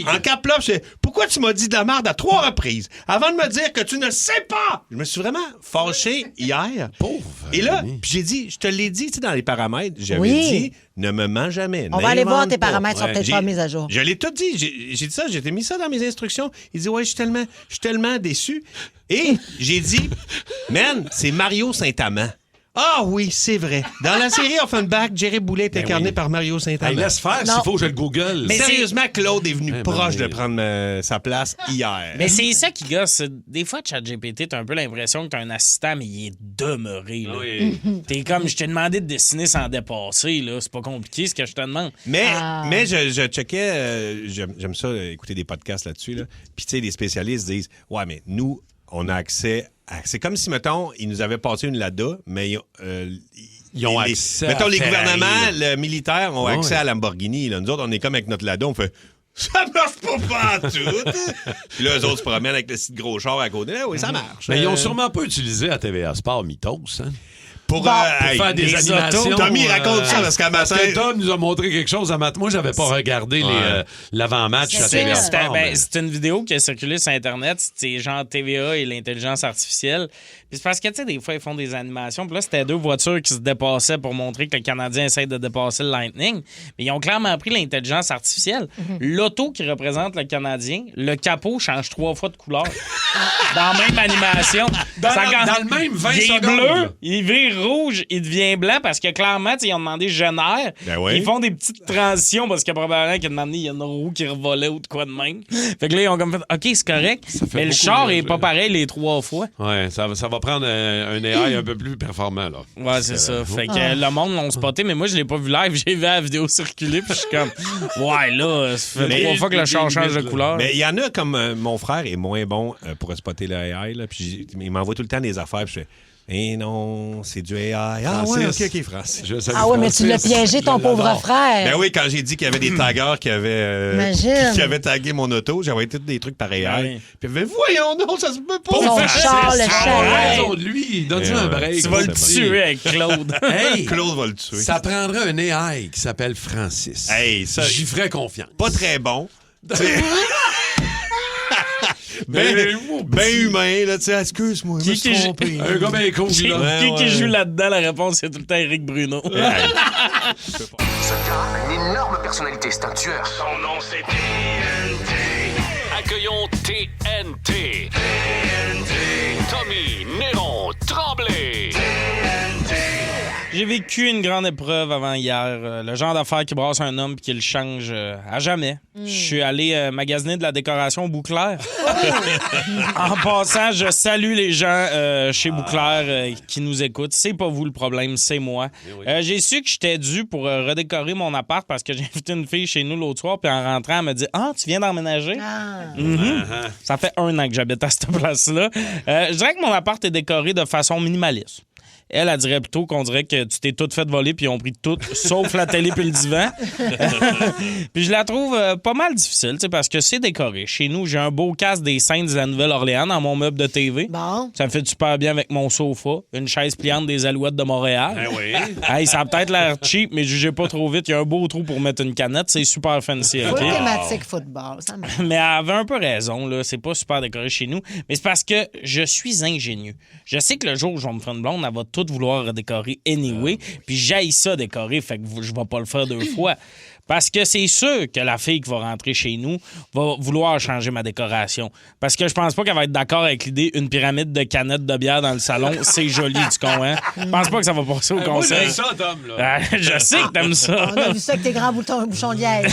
en cap là, je fais, pourquoi tu m'as dit de la merde à 3 reprises avant de me dire que tu ne sais pas? Je me suis vraiment fâché hier. Pauvre. Et là, puis j'ai dit, je te l'ai dit, tu sais, dans les paramètres, j'avais dit, ne me mens jamais. On va aller voir tes paramètres, sont peut-être pas mis à jour. Je l'ai tout dit. J'ai dit ça, j'ai mis ça dans mes instructions. Il dit, ouais, je suis tellement déçu. Et j'ai dit, man, c'est Mario Saint-Amand. Ah oui, c'est vrai. Dans la série Offenbach, Jerry Boulet est incarné par Mario Saint-Amand. Hey, laisse faire, s'il faut, je le google. Mais sérieusement, Claude est venu proche de prendre sa place hier. Mais c'est ça qui gosse. Des fois, ChatGPT, t'as un peu l'impression que t'as un assistant, mais il est demeuré. Là. Oui. T'es comme, je t'ai demandé de dessiner sans dépasser. Là. C'est pas compliqué ce que je te demande. Mais je checkais, j'aime ça, écouter des podcasts là-dessus. Là. Puis, tu sais, les spécialistes disent, ouais, mais nous, on a accès. C'est comme si, mettons, ils nous avaient passé une LADA, mais ils ont accès mettons, à les Ferrari, gouvernements, le militaire ont accès à Lamborghini. Là. Nous autres, on est comme avec notre LADA, on fait « Ça marche pas en tout! » Puis là, eux autres se promènent avec le petit gros char à côté. Oui, ça marche. Mais ils ont sûrement pas utilisé à TVA Sport Mythos, hein? Pour faire des animations. Tommy raconte ça parce qu'à matin. Parce que Tom nous a montré quelque chose à matin. Moi, j'avais pas regardé l'avant-match à TVA Sport. C'est une vidéo qui a circulé sur Internet. C'était genre TVA et l'intelligence artificielle. Puis c'est parce que, tu sais, des fois, ils font des animations. Puis là, c'était 2 voitures qui se dépassaient pour montrer que le Canadien essaie de dépasser le Lightning. Mais ils ont clairement pris l'intelligence artificielle. L'auto qui représente le Canadien, le capot change 3 fois de couleur. Dans la même animation. Dans le même 20 il est secondes. bleu, il vire rouge, il devient blanc parce que clairement, ils ont demandé génère. Ben oui. Ils font des petites transitions parce que probablement qu'à un moment donné, il y a une roue qui revolait ou de quoi de même. Fait que là, ils ont comme fait OK, c'est correct. Mais le beaucoup char de- est pas pareil les 3 fois. Ouais, ça va prendre un AI un peu plus performant, là. Ouais, c'est ça. Fait que le monde l'ont spoté, mais moi, je l'ai pas vu live. J'ai vu la vidéo circuler, puis je suis comme, ouais, là, ça fait 3 fois que le char change de couleur. Mais il y en a comme mon frère est moins bon pour spotter le AI. Là, puis il m'envoie tout le temps des affaires. Puis je fais, eh non, c'est du AI. Ah ouais, OK, Francis. Ah ouais, mais tu l'as piégé, ton pauvre frère. Ben oui, quand j'ai dit qu'il y avait des taggers qui avaient tagué mon auto, j'ai envoyé tous des trucs par AI. Ouais. Puis il fait, voyons non, ça se peut pas. Son char, le char. Raison de lui. Donne-lui un break. Tu vas le C'est tuer avec Claude. Hey, Claude va le tuer. ça prendrait un AI qui s'appelle Francis. Hey, ça, J'y ferais confiance. pas très bon. Ben humain, là, tu sais, excuse-moi, je me suis trompé. Un gars bien cool, là. Qui joue là-dedans? La réponse, c'est tout le temps Éric Bruno. Ce gars a une énorme personnalité, c'est un tueur. Son nom, c'est TNT. Accueillons TNT. Tommy Néron Tremblay. J'ai vécu une grande épreuve avant hier. Le genre d'affaire qui brasse un homme et qui le change à jamais. Je suis allé magasiner de la décoration au Bouclair. En passant, je salue les gens chez Bouclair qui nous écoutent. C'est pas vous le problème, c'est moi. J'ai su que j'étais dû pour redécorer mon appart parce que j'ai invité une fille chez nous l'autre soir puis en rentrant, elle m'a dit « Ah, tu viens d'emménager? Ça fait 1 an que j'habite à cette place-là. Je dirais que mon appart est décoré de façon minimaliste. Elle dirait plutôt qu'on dirait que tu t'es toute fait voler puis ils ont pris tout, sauf la télé puis le divan. Puis je la trouve pas mal difficile, parce que c'est décoré. Chez nous, j'ai un beau casque des Saints de la Nouvelle-Orléans dans mon meuble de TV. Bon. Ça me fait super bien avec mon sofa, une chaise pliante des Alouettes de Montréal. Ben oui. Hey, ça a peut-être l'air cheap, mais jugez pas trop vite. Il y a un beau trou pour mettre une canette. C'est super fancy, OK? Full thématique football, ça marche. Mais elle avait un peu raison, là. C'est pas super décoré chez nous. Mais c'est parce que je suis ingénieux. Je sais que le jour où je vais me faire une blonde, elle va tout vouloir redécorer anyway. Puis j'haïs ça décorer, fait que je vais pas le faire 2 fois. Parce que c'est sûr que la fille qui va rentrer chez nous va vouloir changer ma décoration. Parce que je pense pas qu'elle va être d'accord avec l'idée une pyramide de canettes de bière dans le salon, c'est joli, tu comprends? Je pense pas que ça va passer au conseil. Moi, j'aime ça, Tom, là. Je sais que t'aimes ça. On a vu ça avec tes grands bouchons de liège.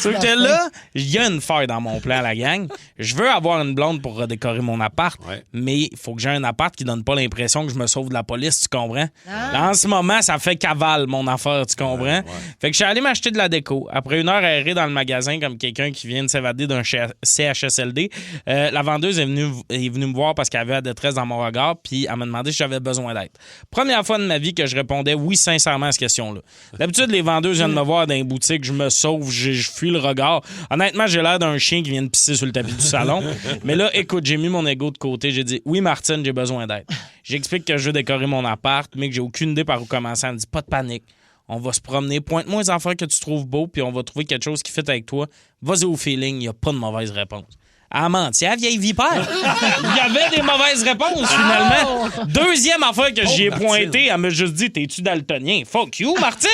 Sauf que là, il y a une faille dans mon plan, la gang. Je veux avoir une blonde pour redécorer mon appart, mais il faut que j'ai un appart qui donne pas l'impression que je me sauve de la police, tu comprends? Là, en ce moment, ça fait cavale, mon affaire, tu comprends? Fait que je suis allé m'acheter de la déco. Après 1 heure errée dans le magasin comme quelqu'un qui vient de s'évader d'un CHSLD, la vendeuse est venue me voir parce qu'elle avait la détresse dans mon regard, puis elle m'a demandé si j'avais besoin d'aide. Première fois de ma vie que je répondais oui sincèrement à cette question-là. D'habitude, les vendeuses viennent me voir dans les boutiques, je me sauve, je fuis le regard. Honnêtement, j'ai l'air d'un chien qui vient de pisser sur le tapis du salon. Mais là, écoute, j'ai mis mon ego de côté. J'ai dit oui, Martine, j'ai besoin d'aide. J'explique que je veux décorer mon appart, mais que j'ai aucune idée par où commencer. Elle me dit pas de panique. On va se promener. Pointe-moi les affaires que tu trouves beaux, puis on va trouver quelque chose qui fit avec toi. Vas-y au feeling, il n'y a pas de mauvaise réponse. Elle mentit, la vieille vipère. Il y avait des mauvaises réponses, finalement. Deuxième affaire que j'y ai pointé, elle m'a juste dit, t'es-tu daltonien? Fuck you, Martine!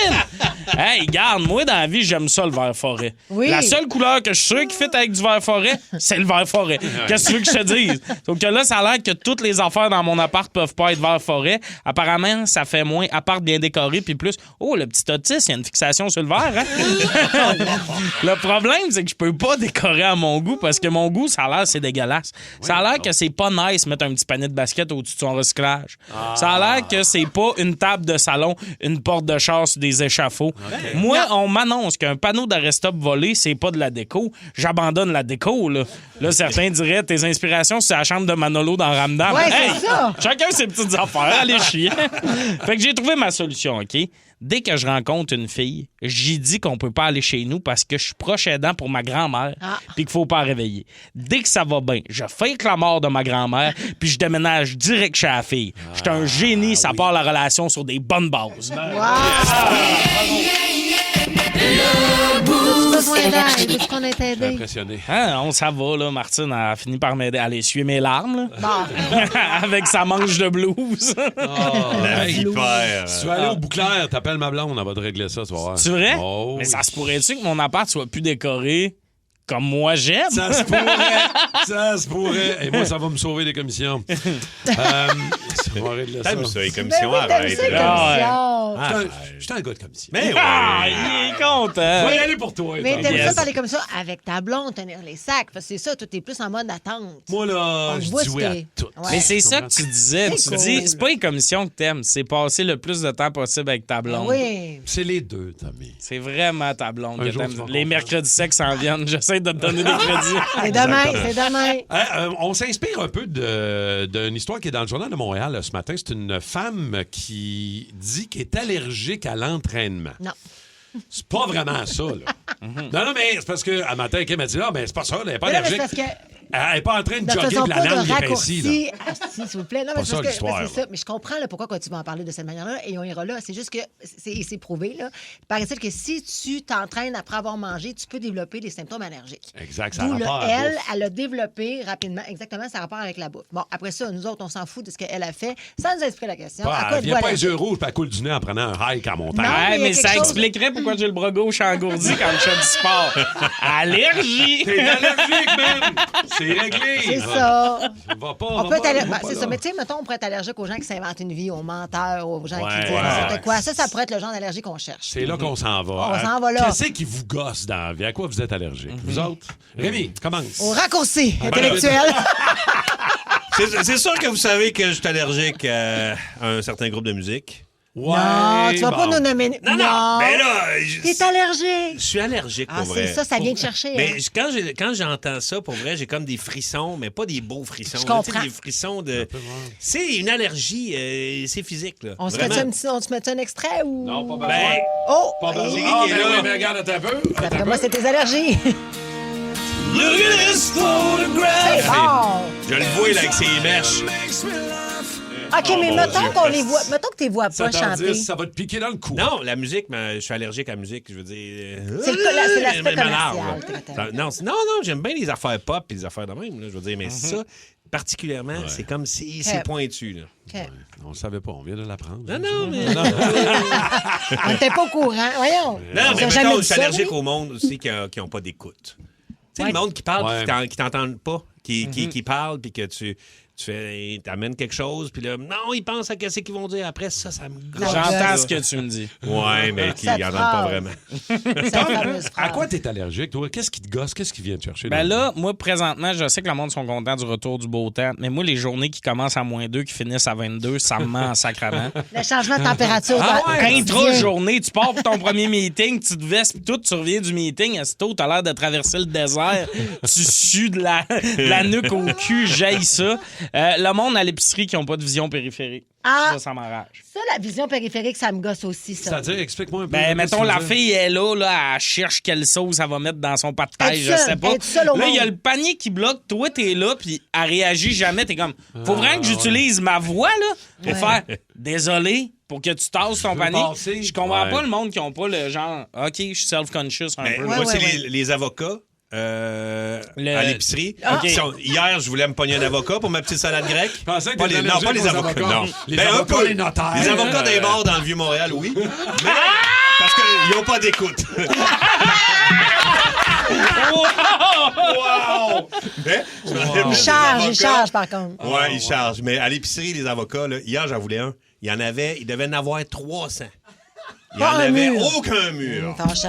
Hey, garde, moi, dans la vie, j'aime ça, le vert forêt. Oui. La seule couleur que je suis sûr qui fit avec du vert forêt, c'est le vert forêt. Qu'est-ce que tu veux que je te dise? Donc là, ça a l'air que toutes les affaires dans mon appart peuvent pas être vert forêt. Apparemment, ça fait moins appart bien décoré, puis plus, oh, le petit autiste, il y a une fixation sur le vert, hein? Le problème, c'est que je peux pas décorer à mon goût, parce que mon goût, ça a l'air, c'est dégueulasse. Ça a l'air que c'est pas nice mettre un petit panier de basket au-dessus de son recyclage. Ça a l'air que c'est pas une table de salon, une porte de char sur des échafauds. Moi, on m'annonce qu'un panneau d'arrêt-stop volé, c'est pas de la déco. J'abandonne la déco, là. Là, certains diraient, tes inspirations, c'est la chambre de Manolo dans Ramdam. Ouais, Hey, c'est ça. chacun ses petites affaires, allez chier. Fait que j'ai trouvé ma solution, OK? Dès que je rencontre une fille, j'y dis qu'on peut pas aller chez nous parce que je suis proche aidant pour ma grand-mère puis qu'il faut pas la réveiller. Dès que ça va bien, je fake la mort de ma grand-mère puis je déménage direct chez la fille. Je suis un génie, ça part la relation sur des bonnes bases. Est-ce qu'on est aidé? Impressionné. Hein, ça va, là. Martine a fini par m'aider à essuyer mes larmes, là. Bon. Avec sa manche de blues. La vipère. Si tu vas aller au Bouclair, t'appelles ma blonde, elle va te régler ça, tu vas voir. C'est vrai? Oh, Mais oui. ça se pourrait-tu que mon appart soit plus décoré Comme moi, j'aime. Ça se pourrait. Ça se pourrait. Et moi, ça va me sauver des commissions. Ça va régler ça. T'aimes ça, les commissions? Ben oui, t'aimes Arrête. ça, les commissions. Je suis un gars de commission. Mais ouais. Il est content. Je vais y aller pour toi. Mais Tom. t'aimes ça Yes. parler comme ça avec ta blonde, tenir les sacs. Parce que c'est ça, toi, t'es plus en mode attente. Moi, là, On je voit dis ce oui à que- tout. Ouais. Mais c'est ça que tu disais. C'est Tu cool. dis, c'est pas les commissions que t'aimes, c'est passer le plus de temps possible avec ta blonde. Oui. C'est les deux, Tommy. C'est vraiment ta blonde Un que jour, t'aimes. tu vas Les comprendre. mercredis secs s'en viennent. J'essaie de te donner des crédits. C'est demain, c'est demain. On s'inspire un peu d'une histoire qui est dans le Journal de Montréal là, ce matin. C'est une femme qui dit qu'elle est allergique à l'entraînement. Non. C'est pas vraiment ça, là. Non, mais c'est parce que à matin, Kim m'a dit, mais c'est pas ça, elle n'est pas Mais non, mais allergique. c'est parce que- Elle n'est pas en train de Ne jogger faisons de la pas de langue épaissie, raccourcis. là. S'il vous plaît. Non, Pas mais ça, parce que l'histoire, c'est ça. là. Mais je comprends là, pourquoi tu vas en parler de cette manière-là et on ira là. C'est juste que c'est prouvé. Là. Paraît-il que si tu t'entraînes après avoir mangé, tu peux développer des symptômes allergiques. Exact, ça a D'où rapport à la elle, bouffe. elle a développé rapidement, exactement, ça a rapport avec la bouffe. Bon, après ça, nous autres, on s'en fout de ce qu'elle a fait. Ça nous explique la question. À quoi Elle êtes-vous vient pas les allergique? yeux rouges puis elle coule du nez en prenant un hike en montagne. Non, Ouais, mais il y a mais ça quelque chose- expliquerait pourquoi j'ai le bras gauche engourdi quand je fais du sport. Allergie! T'es allergique, man! C'est réglé! C'est ça. Va pas, On va peut être pas, allergique. va Ben, pas c'est là. ça. Mais tu sais, mettons, on pourrait être allergique aux gens qui s'inventent une vie, aux menteurs, aux gens Ouais, qui disent ouais, n'importe ouais. quoi. Ça pourrait être le genre d'allergie qu'on cherche. C'est là qu'on s'en va. On s'en va là. Qu'est-ce qui vous gosse dans la vie? À quoi vous êtes allergique? Vous autres? Rémi, commence. Au raccourci intellectuel. C'est sûr que vous savez que je suis allergique à un certain groupe de musique. Ouais, Non, tu vas pas bon. nous nommer. Non, mais là, T'es allergique. je suis allergique Ah, pour vrai. c'est ça vient de chercher. Mais hein. quand j'entends ça, pour vrai, j'ai comme des frissons, mais pas des beaux frissons. Je là, tu sais, comprends. des frissons de. C'est une allergie, c'est physique, là. On se Vraiment. met un extrait ou. Non, pas Ben, besoin. Oh! Pas besoin. c'est qui Ah, qui est ben là? oui, mais regarde, attends un peu. D'après moi, c'est tes allergies. Look at this photograph! C'est bon. Je le vois là, avec ses mèches. OK, mais mon mettons Dieu. qu'on les voit. Mettons que tu les vois pas 7h10, chanter. ça va te piquer dans le cou. Non, la musique, mais je suis allergique à la musique, je veux dire. C'est l'aspect elle m'énerve, commercial, là. t'es content. Non, j'aime bien les affaires pop et les affaires de même, là, je veux dire, mais ça, particulièrement, c'est comme si c'est pointu, là. OK. On le savait pas, on vient de l'apprendre. Non, mais. On n'était pas au courant. Voyons. Non, On mais s'est jamais mettons, je dit suis ça, allergique oui? au monde aussi qui n'ont pas d'écoute. Tu sais, Ouais. le monde qui parle, Ouais. qui t'entendent pas, qui parle, puis que tu t'amènes quelque chose, puis là, non, ils pensent à qu'est-ce qu'ils vont dire après. Ça me gosse. J'entends ce que tu me dis. Ouais, mais qui Cette n'entendent pas phrase. vraiment. Cette fameuse À phrase. quoi t'es allergique, toi? Qu'est-ce qui te gosse? Qu'est-ce qui vient te chercher? Ben dans- là, moi, présentement, je sais que le monde sont contents du retour du beau temps, mais moi, les journées qui commencent à -2, qui finissent à 22, ça me ment en sacrament. Le changement de température. Ah dans- ouais, quand il quotidien. trop de journée, tu pars pour ton premier meeting, tu te vestes, puis tout, tu reviens du meeting, aussitôt, t'as l'air de traverser le désert, tu sues de la nuque au cul, j'haïs ça. Le monde à l'épicerie qui n'ont pas de vision périphérique. Ah. Ça m'enrage. Ça, la vision périphérique, ça me gosse aussi, ça. C'est-à-dire, explique-moi un peu. Ben, qu'est-ce mettons, que la tu veux dire? fille est là, elle cherche quelle sauce elle va mettre dans son pâte de Elle est taille, je seule, sais pas. elle est seule au Là, il y a monde. le panier qui bloque, toi, t'es là, puis elle réagit jamais. T'es comme, faut vraiment que j'utilise ma voix, là, pour faire désolé, pour que tu tasses ton panier. passer. Je comprends Ouais. pas le monde qui ont pas le genre, OK, je suis self-conscious un Mais peu. moi, Ouais, c'est ouais, les avocats. À l'épicerie. Ah. Hier, je voulais me pogner un avocat pour ma petite salade grecque. Je pensais que Pas t'étais les, non, pas allergique les aux avocats. avocats. Non. Les Ben, un avocats, peu. les notaires. Les avocats des bars dans le Vieux-Montréal, oui. Mais parce qu'ils n'ont pas d'écoute. Wow! Mais, je me rappelle Il des charge, il avocats. charge, par contre. Ouais, ils chargent. Mais à l'épicerie, les avocats, là, hier, j'en voulais un. Il devait en avoir 300. Il n'y en Pas un avait mur. aucun mur. Ton champ.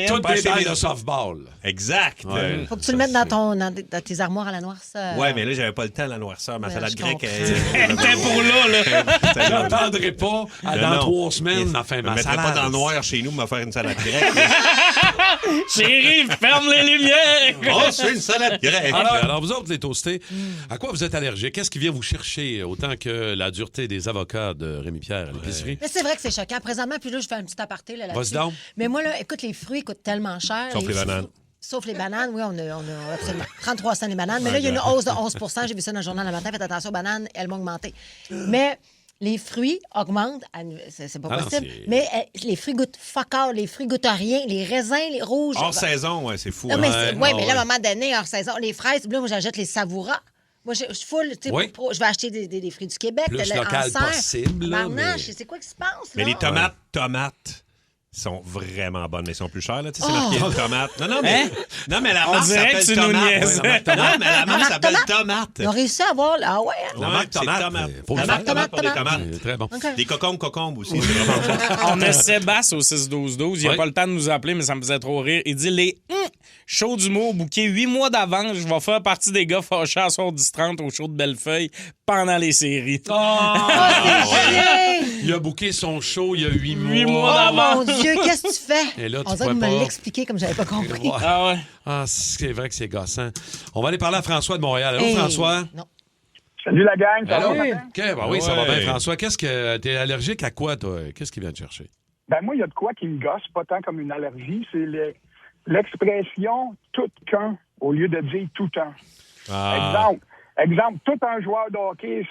Toutes Pas des acheter balles des- de softball. Exact. Ouais. Faut que tu le mettes dans tes armoires à la noirceur. Ouais, mais là, j'avais pas le temps, la noirceur. Ma Ouais, salade je grecque. Elle était pour là. J'attendrai pas dans 3 semaines, enfin, Je me ma mettrais salade. pas dans le noir chez nous pour me faire une salade grecque. Chérie, ferme les lumières. Oh, c'est une salade grecque. Alors, vous autres, les toastés, à quoi vous êtes allergiques? Qu'est-ce qui vient vous chercher autant que la dureté des avocats de Rémi-Pierre à l'épicerie? Mais c'est vrai que c'est choquant. Présentement, puis là, je fais un petit aparté là, là-dessus. Vas-y donc. Mais moi, là, écoute, les fruits coûtent tellement cher. Sauf les bananes. Sauf les bananes, oui, on a absolument. 33 cents les bananes. Mais là, il y a une hausse de 11 J'ai vu ça dans le journal le matin. Faites attention aux bananes, elles m'ont augmenté. Mais les fruits augmentent. C'est pas Ah non, possible. c'est- Mais les fruits goûtent fuck all. Les fruits goûtent à rien. Les raisins, les rouges. Hors saison, ouais, c'est fou. Non, mais, hein. mais là, à un moment donné, hors saison, les fraises, là, moi, j'achète les savouras. Moi, je suis full, tu sais, Oui. je vais acheter des fruits du Québec. Plus en local serre. possible, là, Tabarnache, mais- c'est quoi qui se passe, là? Mais les tomates, sont vraiment bonnes, mais elles sont plus chères. Là. Tu sais, c'est marqué tomate. Non, mais la On marque dirait que s'appelle tu nous tomate. niaises. Non, mais la marque s'appelle tomate. Ils ont réussi à avoir... Ah ouais? Hein? La marque tomate. Faut La le marque faire. tomate pour des Tomate. tomates. Très bon. OK. Des cocombes aussi. C'est vraiment bon. On a Sébastien au 6-12-12. Il n'a Oui. pas le temps de nous appeler, mais ça me faisait trop rire. Il dit les shows d'humour bouqués 8 mois d'avance. Je vais faire partie des gars fâchés à soir 10-30 au show de Bellefeuille pendant les séries. Il a booké son show il y a 8 mois. 8 mois Oh d'avance. mon Dieu, qu'est-ce que tu fais? Et là, tu On dirait que pouvais vous me pas. l'expliquer comme j'avais pas compris. Ouais. Ah ouais. Ah, c'est vrai que c'est gossant. On va aller parler à François de Montréal. Allô, Hey. François? Non. Salut la gang, ça Allô? va? OK, ben oui, ça va Ouais. bien, François. Qu'est-ce que t'es allergique à quoi, toi? Qu'est-ce qu'il vient de chercher? Ben moi, il y a de quoi qui me gosse, pas tant comme une allergie, c'est l'expression « tout qu'un » au lieu de dire « tout un ». Exemple, tout un joueur de hockey,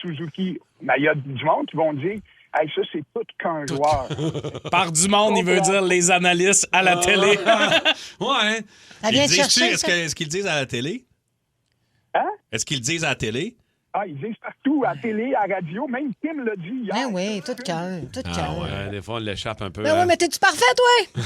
Suzuki, ben, il y a du monde qui vont dire « Hey, ça, c'est tout qu'un joueur. » Par du monde, il veut dire les analystes à la télé. Ouais. Ça vient de Ils disent-tu, chercher, est-ce ça. est-ce qu'ils le disent à la télé? Hein? Est-ce qu'ils le disent à la télé? Ah, ils disent partout, à la télé, à la radio, même Kim l'a dit hier. Ben oui, tout qu'un, tout Ah qu'un. ouais, des fois, on l'échappe un peu. Ben oui, mais t'es-tu parfait, toi?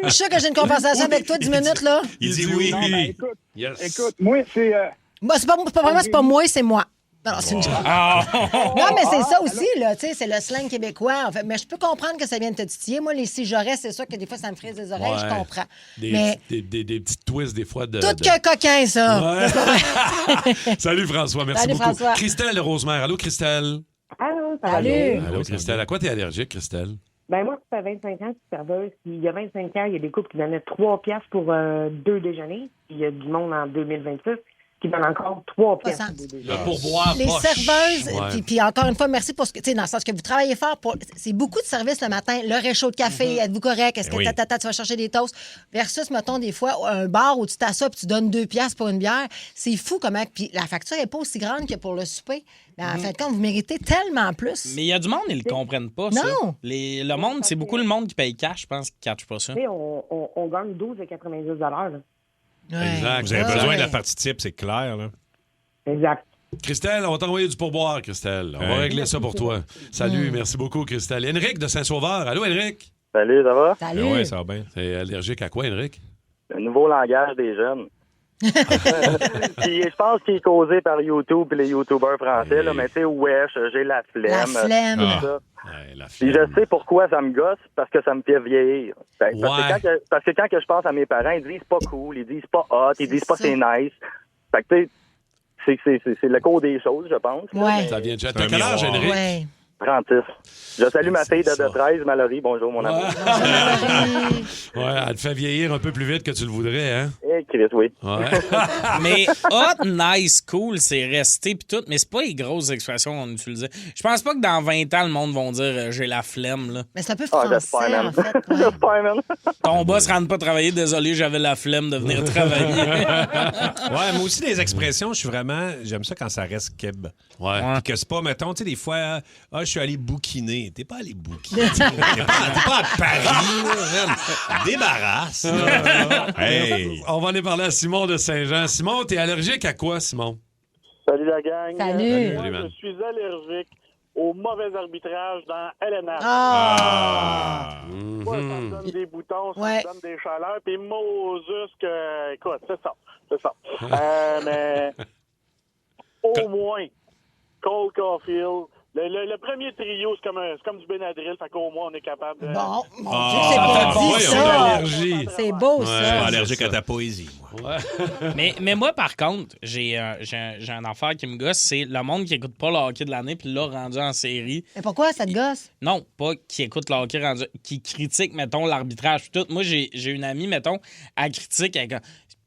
Je suis sûr que j'ai une conversation avec toi 10 minutes, là. Il dit oui. Non, ben, écoute, Yes. écoute, moi, c'est... Moi, c'est pas vraiment, c'est pas moi, c'est moi. Non, c'est une joke. Non, mais c'est ça aussi, là, tu sais, c'est le slang québécois. En fait. Mais je peux comprendre que ça vient de te titiller. Moi, les si j'aurais, c'est sûr que des fois, ça me frise les oreilles, je Ouais. comprends. Des, Mais des petits twists, des fois. tout qu'un coquin, ça. Ouais. C'est pas vrai. Salut, François. Merci Salut, beaucoup. François. Christelle de Rosemère. Allô, Christelle. Allô, ça va Salut. bien? Allô, Christelle. À quoi t'es allergique, Christelle? Ben moi, ça fait 25 ans que je suis serveuse. Puis il y a 25 ans, il y a des couples qui donnaient 3 piastres pour 2 déjeuners. Puis il y a du monde en 2026 qui donne encore 3 piastres pour 2 déjeuners. Le pourboire Les poche. serveuses, Ouais. puis encore une fois, merci pour ce que, tu sais, dans le sens que vous travaillez fort pour. C'est beaucoup de services le matin. Le réchaud de café, êtes-vous correct? Est-ce que Oui. tu vas chercher des toasts? Versus, mettons, des fois, un bar où tu t'assois puis tu donnes 2 piastres pour une bière. C'est fou comment. Puis la facture n'est pas aussi grande que pour le souper. Mais en fait, quand vous méritez tellement plus. Mais il y a du monde, ils le comprennent pas, ça. Non. Le monde, c'est beaucoup le monde qui paye cash, je pense, qui ne catch pas ça. Tu sais, on gagne 12,90 $. Là. Exact. Vous avez Exact. besoin de la partie type, c'est clair. Là. Exact. Christelle, on va t'envoyer du pourboire, Christelle. On va Ouais. régler ça pour toi. Salut, merci beaucoup, Christelle. Henrik de Saint-Sauveur. Allô, Henrik? Salut, ça va? Salut. Oui, ça va bien. T'es allergique à quoi, Henrik? Le nouveau langage des jeunes. Puis je pense qu'il est causé par YouTube et les YouTubers français, là, mais tu sais, wesh, j'ai la flemme. La flemme. tout ça. Ouais, la Puis je sais pourquoi ça me gosse, parce que ça me fait vieillir. Parce que quand que je pense à mes parents, ils disent pas cool, ils disent pas hot, ils disent pas c'est nice. Fait que tu sais, c'est le cours des choses, je pense. là, Ouais. mais- Ça vient de... C'est T'as un quel âge, miroir. Henrik? Ouais. 36. Je salue ma fille de ça. 13, Mallory. Bonjour, mon ami. Ouais, elle te fait vieillir un peu plus vite que tu le voudrais, hein? Eh, Chris, oui. Ouais. Mais hot, nice, cool, c'est resté pis tout, mais c'est pas les grosses expressions qu'on utilisait. Je pense pas que dans 20 ans, le monde va dire j'ai la flemme, là. Mais c'est un peu Ah, français, j'espère, man. en fait. Ouais. J'espère, man. Ton boss rentre pas travailler, désolé, j'avais la flemme de venir travailler. Ouais, moi aussi, les expressions, je suis vraiment. J'aime ça quand ça reste keb. Ouais. Puis que c'est pas, mettons, tu sais, des fois, je suis allé bouquiner. T'es pas allé bouquiner. T'es pas à Paris, là, man. Débarrasse. là. Hey. On va aller parler à Simon de Saint-Jean. Simon, t'es allergique à quoi, Simon? Salut la gang. Salut. Moi, Salut, man. je suis allergique au mauvais arbitrage dans LNH. Ah! Moi, ça me donne des boutons, ça Ouais. me donne des chaleurs, puis Moses que... Écoute, c'est ça. Mais au moins, Cole Caulfield, le premier trio, c'est comme du Benadryl, fait qu'au moins, on est capable de... Bon, mon Ah, Dieu, c'est pas attends, dit, oui, on ça. a allergie. C'est beau, Je suis ça. allergique à ta poésie, moi. mais moi, par contre, j'ai un affaire qui me gosse, c'est le monde qui écoute pas le hockey de l'année, puis là, rendu en série. Mais pourquoi ça te gosse? Non, pas qui écoute le hockey rendu, qui critique, mettons, l'arbitrage pis tout. Moi, j'ai une amie, mettons, elle critique avec un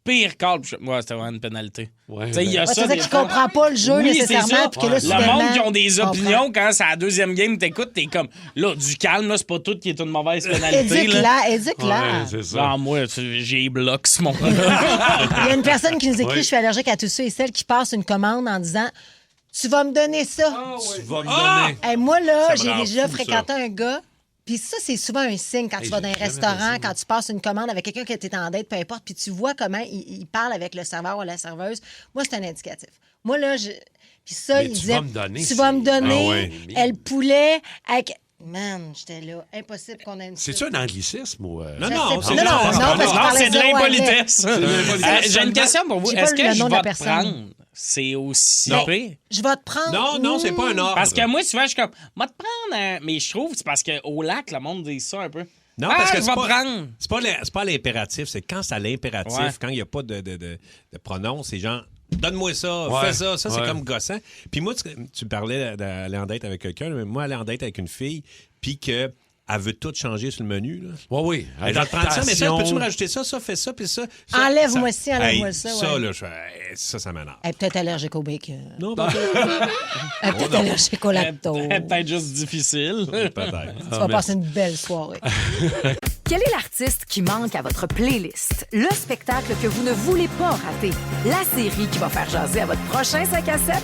pire call. Moi, c'était vraiment une pénalité. Ouais, Tu sais, il y a Ouais, ça. c'est ça des qui fois. comprend pas le jeu Oui, c'est nécessairement. ça. Puis que là, Le soudainement, monde qui ont des comprend. opinions, quand c'est la deuxième game, t'écoutes, t'es comme, là, du calme, là, c'est pas tout qui est une mauvaise pénalité. Éduque-la, éduque-la. Ouais, c'est ça. Ah, moi, j'ai bloqué ce monde. Il y a une personne qui nous écrit, Oui. je suis allergique à tous ceux et celles qui passent une commande en disant tu vas me donner ça. Tu vas me donner. Hey, moi, là, Ça me j'ai rend déjà fou, fréquenté un gars. Puis ça, c'est souvent un signe quand tu vas dans un j'ai jamais restaurant, fait ça, quand tu passes une commande avec quelqu'un qui était en date, peu importe, puis tu vois comment il parle avec le serveur ou la serveuse. Moi, c'est un indicatif. Moi, là, puis ça, Mais il tu disait vas me donner, tu vas me donner Ah ouais. le poulet avec Man, j'étais là. Impossible qu'on ait une C'est-tu un anglicisme ou... Non, parce que je c'est de zéro l'impolitesse. anglais. J'ai une question pour vous. J'ai Est-ce pas que le je nom de vais la te personne. prendre? C'est aussi Non. pire. Je vais te prendre. Non, c'est pas un ordre. Parce que moi, souvent, je suis comme, moi, te prendre un... Mais je trouve, c'est parce qu'au lac, le monde dit ça un peu. Non, parce que je vais prendre. c'est pas l'impératif, c'est quand c'est à l'impératif, Ouais. quand il n'y a pas de pronom, c'est genre donne-moi ça, Ouais. fais ça, c'est Ouais. comme gossant. Puis moi, tu parlais d'aller en date avec quelqu'un, mais moi, aller en date avec une fille, puis que elle veut tout changer sur le menu. Là. Oui. Elle va prendre ça, mais ça, peux-tu me rajouter ça, fais ça, puis ça. Enlève-moi ci, enlève-moi Hey, ça. Ça, ouais. là, ça m'énerve. Elle est peut-être allergique au bacon. Non, Elle est peut-être allergique au lactose. Peut-être juste difficile. Peut-être. Tu vas passer une belle soirée. Quel est l'artiste qui manque à votre playlist? Le spectacle que vous ne voulez pas rater? La série qui va faire jaser à votre prochain 5 à 7?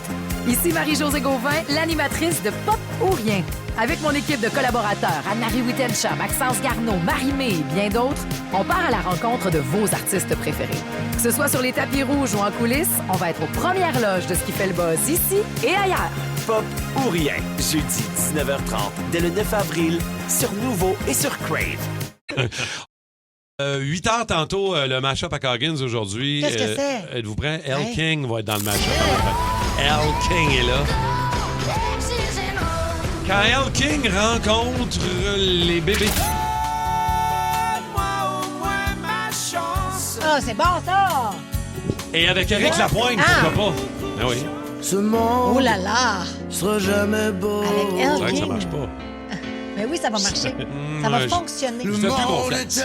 Ici Marie-Josée Gauvin, l'animatrice de Pop ou Rien. Avec mon équipe de collaborateurs, Anne-Marie Wittencha, Maxence Garneau, Marie-Mé et bien d'autres, on part à la rencontre de vos artistes préférés. Que ce soit sur les tapis rouges ou en coulisses, on va être aux premières loges de ce qui fait le buzz ici et ailleurs. Pop ou Rien, jeudi 19h30, dès le 9 avril, sur Nouveau et sur Crave. 8 heures tantôt, le match-up à Coggins aujourd'hui. Qu'est-ce que c'est? Êtes-vous prêts? Elle Ouais. King va être dans le match-up. Elle King est là. Quand Elle King rencontre les bébés. Ah, c'est bon, ça! Et avec Éric Lapointe, pourquoi pas? Ah oui. Ce monde Oh là là! sera jamais beau. Avec C'est Elle vrai que ça King. marche pas. Mais oui, ça va marcher. Ça va ouais, fonctionner. je fais plus confiance.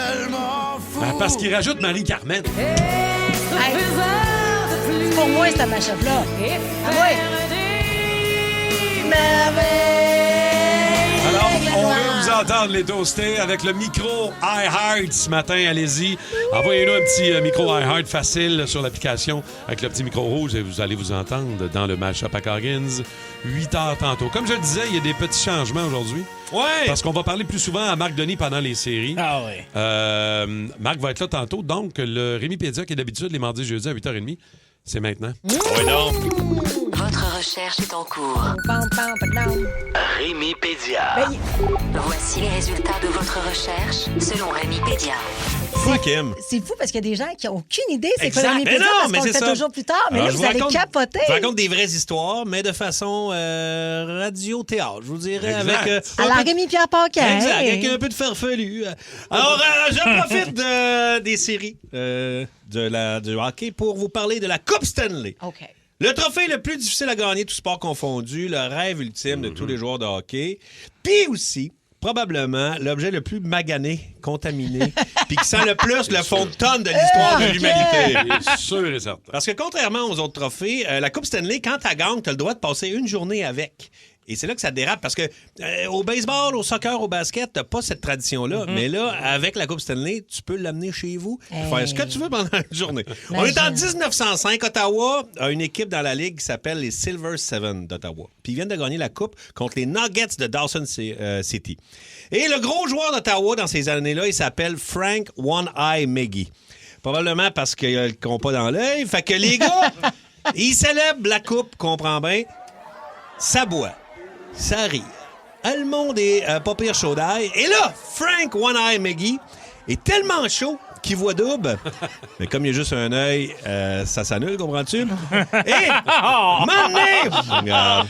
Ben, parce qu'il rajoute Marie-Carmen. Hey, pour moi, c'est un match-up-là. Ah oui! Alors, on veut vous entendre, les toastés, avec le micro iHeart ce matin. Allez-y. Envoyez-nous un petit micro iHeart facile sur l'application avec le petit micro rouge et vous allez vous entendre dans le match-up à Coggins. 8 heures tantôt. Comme je le disais, il y a des petits changements aujourd'hui. Ouais! Parce qu'on va parler plus souvent à Marc Denis pendant les séries. Ah oui. Marc va être là tantôt. Donc, le Rémi Pédia, qui est d'habitude les mardis et jeudis à 8h30, c'est maintenant. Oui, non. Votre recherche est en cours. Rémi Pédia. Voici les résultats de votre recherche selon Rémi Pédia. Quoi, Kim? C'est fou parce qu'il y a des gens qui n'ont aucune idée c'est quoi Exact. le Mais Wikipédia non, parce mais qu'on le c'est fait ça. toujours plus tard. Mais Alors, là, je vous vous allez raconte- capoter. Je raconte des vraies histoires, mais de façon radio-théâtre, je vous dirais. Exact. Avec, À la Rémi-Pierre Paquin. Exact, avec un peu de farfelu. Alors, je profite des séries du hockey pour vous parler de la Coupe Stanley. OK. Le trophée le plus difficile à gagner, tout sport confondu, le rêve ultime de tous les joueurs de hockey. Puis aussi, probablement, l'objet le plus magané, contaminé, puis qui sent le plus le fond de tonne de l'histoire de l'humanité. C'est sûr et certain. Parce que contrairement aux autres trophées, la Coupe Stanley, quand tu gagnes, tu as le droit de passer une journée avec. Et c'est là que ça dérape parce que au baseball, au soccer, au basket, t'as pas cette tradition-là. Mais là, avec la Coupe Stanley, tu peux l'amener chez vous, faire ce que tu veux pendant la journée. On est en 1905. Ottawa a une équipe dans la ligue qui s'appelle les Silver Seven d'Ottawa. Puis ils viennent de gagner la Coupe contre les Nuggets de Dawson City. Et le gros joueur d'Ottawa dans ces années-là, il s'appelle Frank One-Eye Maggie. Probablement parce qu'il a le compas dans l'œil. Fait que les gars, ils célèbrent la Coupe, comprends bien. Ça boit. Ça rit. Le monde est pas pire chaud d'ail. Et là, Frank One-Eye Maggie est tellement chaud qu'il voit double. Mais comme il y a juste un œil, ça s'annule, comprends-tu? Et, regarde.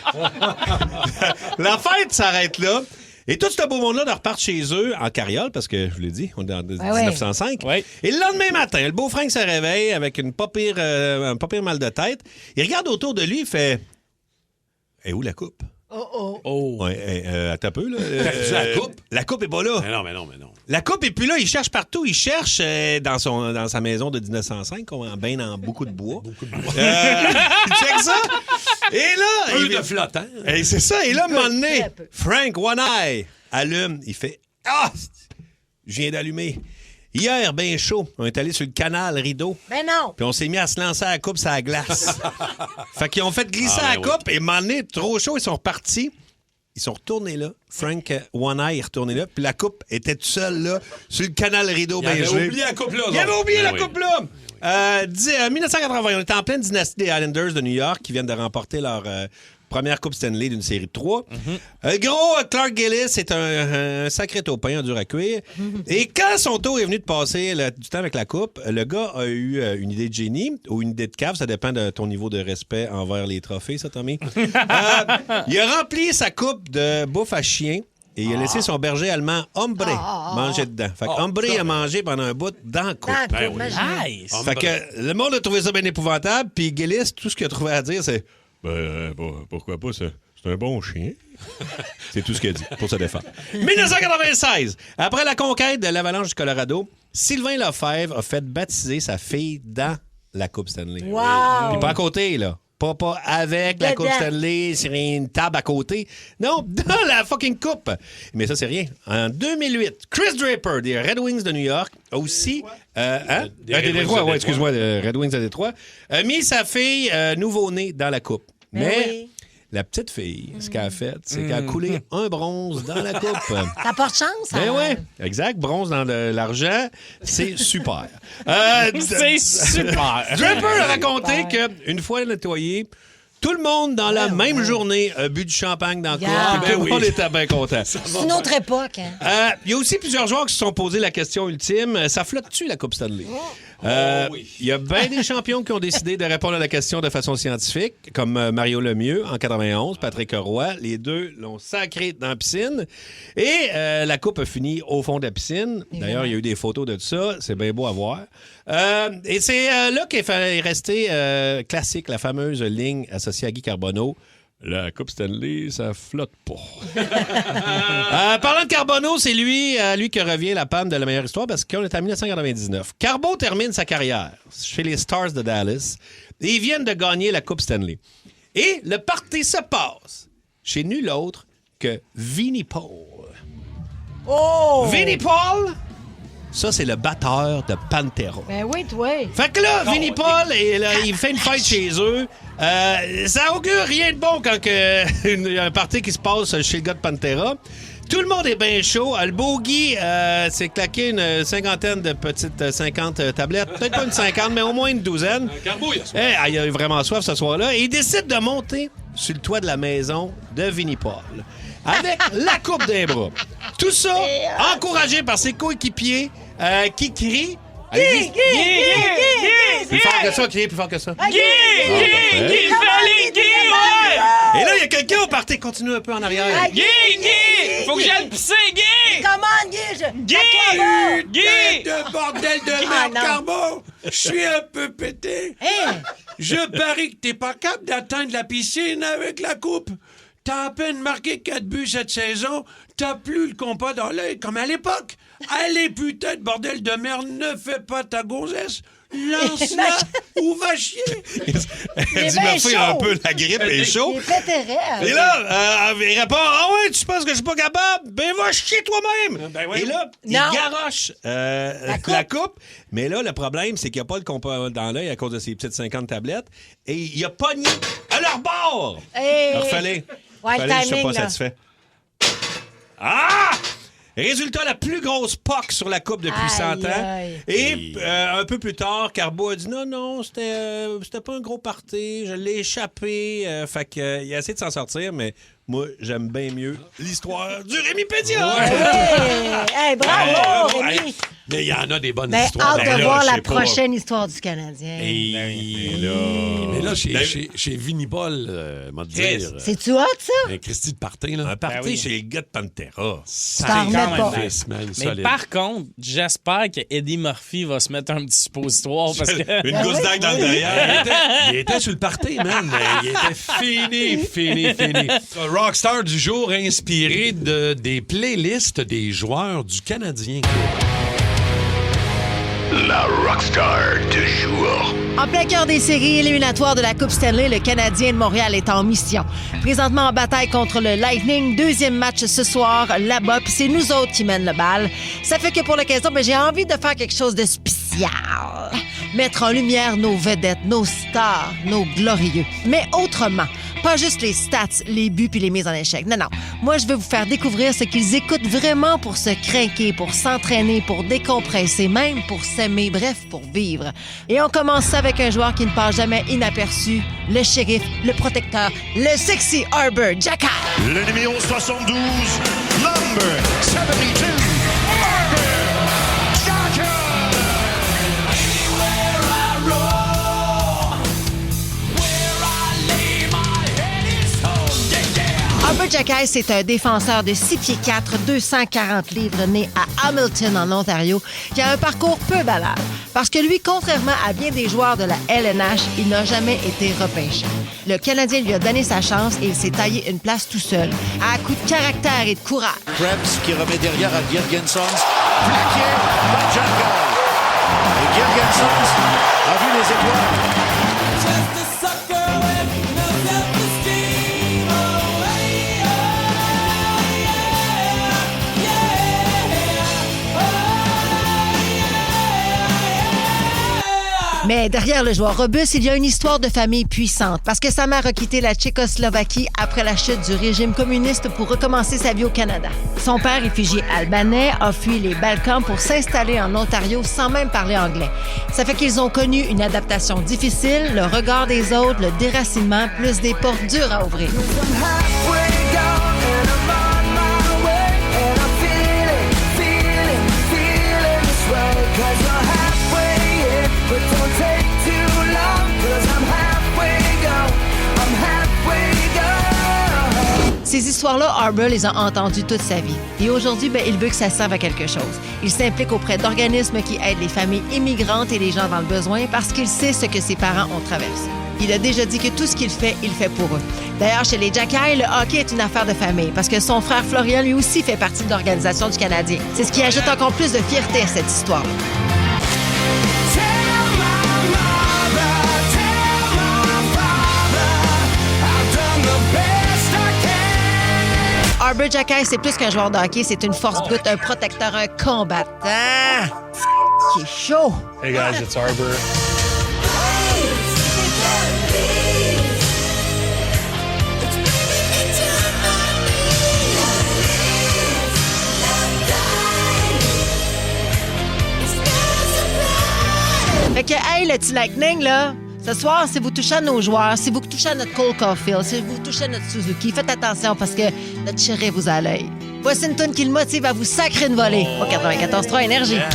La fête s'arrête là. Et tout ce beau monde-là de repartent chez eux en carriole, parce que, je vous l'ai dit, on est en 1905. Ouais. Et le lendemain matin, le beau Frank se réveille avec un pas pire mal de tête. Il regarde autour de lui, il fait... Et où la coupe? Oh. Ouais, attends un peu, là. La coupe? La coupe est pas là. Mais non. La coupe est plus là. Il cherche partout. Il cherche dans sa maison de 1905, bien dans beaucoup de bois. Check ça. Et là... Peu de flottant. Et c'est ça. Et là, à un moment donné, Frank One-Eye allume. Il fait... Ah! Je viens d'allumer. Hier, bien chaud, on est allé sur le canal Rideau. Ben non! Puis on s'est mis à se lancer à la coupe sur la glace. Fait qu'ils ont fait glisser la coupe et à un moment donné, trop chaud, ils sont repartis. Ils sont retournés là. Frank One-Eye est retourné là. Puis la coupe était toute seule là, sur le canal Rideau. Il avait oublié la coupe là. Il avait oublié la coupe là. 1980, on était en pleine dynastie des Islanders de New York qui viennent de remporter leur Première Coupe Stanley d'une série de 3. Gros, Clark Gillis, c'est un sacré taupin, un dur à cuire. Et quand son tour est venu de passer du temps avec la Coupe, le gars a eu une idée de génie ou une idée de cave. Ça dépend de ton niveau de respect envers les trophées, ça, Tommy. Il a rempli sa coupe de bouffe à chien. Et il a laissé son berger allemand Hombre manger dedans. Fait que Hombre a mangé pendant un bout dans la coupe. Nice. Fait que le monde a trouvé ça bien épouvantable. Puis Gillis, tout ce qu'il a trouvé à dire, c'est pourquoi pas, c'est un bon chien. C'est tout ce qu'il a dit pour se défendre. 1996, après la conquête de l'Avalanche du Colorado, Sylvain Lefebvre a fait baptiser sa fille dans la Coupe Stanley. Wow! Puis pas à côté, là. Pas avec la Coupe Stanley, c'est une table à côté. Non, dans la fucking coupe. Mais ça, c'est rien. En 2008, Chris Draper des Red Wings de New York a aussi... Des Détroit, ouais, excuse-moi, des Red Wings de Détroit, a mis sa fille nouveau-née dans la coupe. Mais la petite fille, ce qu'elle a fait, c'est qu'elle a coulé un bronze dans la coupe. Ça porte chance, Ben ouais, exact. Bronze dans l'argent, c'est super. C'est super. Draper a raconté qu'une fois nettoyé, tout le monde dans la même journée a bu du champagne dans la coupe. Tout le monde était bien content. C'est une autre époque. Hein? Il y a aussi plusieurs joueurs qui se sont posés la question ultime. Ça flotte-tu, la Coupe Stanley? Il y a bien des champions qui ont décidé de répondre à la question de façon scientifique, comme Mario Lemieux en 91, Patrick Roy. Les deux l'ont sacré dans la piscine. Et la coupe a fini au fond de la piscine. D'ailleurs, il y a eu des photos de tout ça. C'est bien beau à voir. Et c'est là qu'est resté classique, la fameuse ligne associée à Guy Carbonneau. La Coupe Stanley, ça flotte pas. Parlant de Carbonneau, c'est lui que revient la panne de la meilleure histoire parce qu'on est en 1999. Carbo termine sa carrière chez les Stars de Dallas et ils viennent de gagner la Coupe Stanley. Et le party se passe chez nul autre que Vinnie Paul. Oh! Vinnie Paul, ça, c'est le batteur de Pantera. Ben oui, toi. Fait que là, Vinnie Paul, il fait une fête chez eux. Ça augure rien de bon quand il y a un party qui se passe chez le gars de Pantera. Tout le monde est bien chaud. Le beau Guy s'est claqué une cinquantaine de petites 50 tablettes. Peut-être pas une 50, mais au moins une douzaine. Il a eu vraiment soif ce soir-là. Et il décide de monter sur le toit de la maison de Vinnie Paul avec la coupe d'un bras. Tout ça encouragé par ses coéquipiers qui crient. Guy! Plus fort que ça, criez plus fort que ça. Guy! Et là, il y a quelqu'un au party. Continue un peu en arrière. Guy! Faut que j'aille pisser, Guy! Comment, Guy? Guy! De bordel de merde, Carbo! Je suis un peu pété. Je parie que t'es pas capable d'atteindre la piscine avec la coupe. T'as à peine marqué 4 buts cette saison. T'as plus le compas dans l'œil comme à l'époque. Allez, putain de bordel de merde, ne fais pas ta gonzesse. Lance-la ou va chier. Elle dit, ma fille a un peu la grippe et chaud. Il est pétéré. Et là, il répond, ah ouais, tu penses que je suis pas capable? Ben va chier toi-même. Et là, il garoche la coupe. Mais là, le problème, c'est qu'il n'y a pas le compas dans l'œil à cause de ses petites 50 tablettes. Et il a pogné à leur bord. Alors, fallait, je suis pas satisfait. Ah! Résultat, la plus grosse POC sur la coupe depuis 100 ans. Et un peu plus tard, Carbo a dit non, c'était pas un gros party, je l'ai échappé. Fait qu'il a essayé de s'en sortir, mais moi, j'aime bien mieux l'histoire du Rémi-Pédia. Bravo, Rémi! Mais il y en a des bonnes Ben, histoires. hâte de voir la prochaine histoire du Canadien. Mais là, chez Vinnie Paul, m'a dire. C'est-tu hot, ça? Christy de party, là. Un party chez les gars de Pantera. C'est quand même mais par contre, j'espère que Eddie Murphy va se mettre un petit suppositoire parce que... Une gousse d'ail dans le derrière. Il était sur le party, man. Il était fini. Rockstar du jour inspiré des playlists des joueurs du Canadien. La Rockstar du jour. En plein cœur des séries éliminatoires de la Coupe Stanley, le Canadien de Montréal est en mission. Présentement en bataille contre le Lightning, deuxième match ce soir là-bas, puis c'est nous autres qui mènent le bal. Ça fait que pour l'occasion, j'ai envie de faire quelque chose de spécial. Mettre en lumière nos vedettes, nos stars, nos glorieux. Mais autrement, Pas juste les stats, les buts puis les mises en échec. Non. Moi, je veux vous faire découvrir ce qu'ils écoutent vraiment pour se craquer, pour s'entraîner, pour décompresser, même pour s'aimer, bref, pour vivre. Et on commence ça avec un joueur qui ne passe jamais inaperçu, le shérif, le protecteur, le sexy Arbor Xhekaj. Le numéro 72, number 72, Arbor Xhekaj. Arbor Xhekaj, c'est un défenseur de 6 pieds 4, 240 livres, né à Hamilton, en Ontario, qui a un parcours peu banal. Parce que lui, contrairement à bien des joueurs de la LNH, il n'a jamais été repêché. Le Canadien lui a donné sa chance et il s'est taillé une place tout seul, à coups de caractère et de courage. Krebs qui remet derrière à Girgensons. Plaqué par Xhekaj. Et Girgensons a vu les étoiles. Mais derrière le joueur robuste, il y a une histoire de famille puissante parce que sa mère a quitté la Tchécoslovaquie après la chute du régime communiste pour recommencer sa vie au Canada. Son père, réfugié albanais, a fui les Balkans pour s'installer en Ontario sans même parler anglais. Ça fait qu'ils ont connu une adaptation difficile, le regard des autres, le déracinement, plus des portes dures à ouvrir. Ces histoires-là, Arbor les a entendues toute sa vie. Et aujourd'hui, il veut que ça serve à quelque chose. Il s'implique auprès d'organismes qui aident les familles immigrantes et les gens dans le besoin parce qu'il sait ce que ses parents ont traversé. Il a déjà dit que tout ce qu'il fait pour eux. D'ailleurs, chez les Xhekaj, le hockey est une affaire de famille parce que son frère Florian, lui aussi, fait partie de l'organisation du Canadien. C'est ce qui ajoute encore plus de fierté à cette histoire-là. Arbor Xhekaj, c'est plus qu'un joueur de hockey, c'est une force brute, un protecteur, un combattant. Qui est chaud. Hey guys, it's Arbor. Fait que, hey, le petit Lightning, là, ce soir, si vous touchez à nos joueurs, si vous touchez à notre Cole Caulfield, si vous touchez à notre Suzuki, faites attention parce que notre chéri vous a à l'œil. Voici une toune qui le motive à vous sacrer une volée au 94.3 Énergie. Yeah.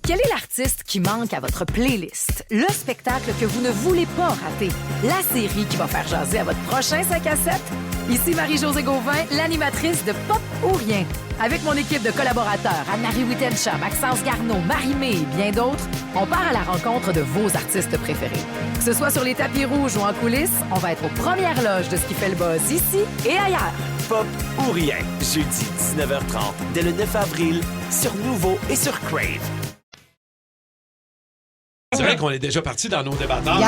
Quel est l'artiste qui manque à votre playlist? Le spectacle que vous ne voulez pas rater? La série qui va faire jaser à votre prochain 5 à 7? Ici Marie-Josée Gauvin, l'animatrice de Pop ou Rien. Avec mon équipe de collaborateurs, Anne-Marie Wittenshaw, Maxence Garneau, Marie-Mé et bien d'autres, on part à la rencontre de vos artistes préférés. Que ce soit sur les tapis rouges ou en coulisses, on va être aux premières loges de ce qui fait le buzz ici et ailleurs. Pop ou Rien, jeudi 19h30, dès le 9 avril, sur Nouveau et sur Crave. C'est vrai qu'on est déjà parti dans nos débatteurs.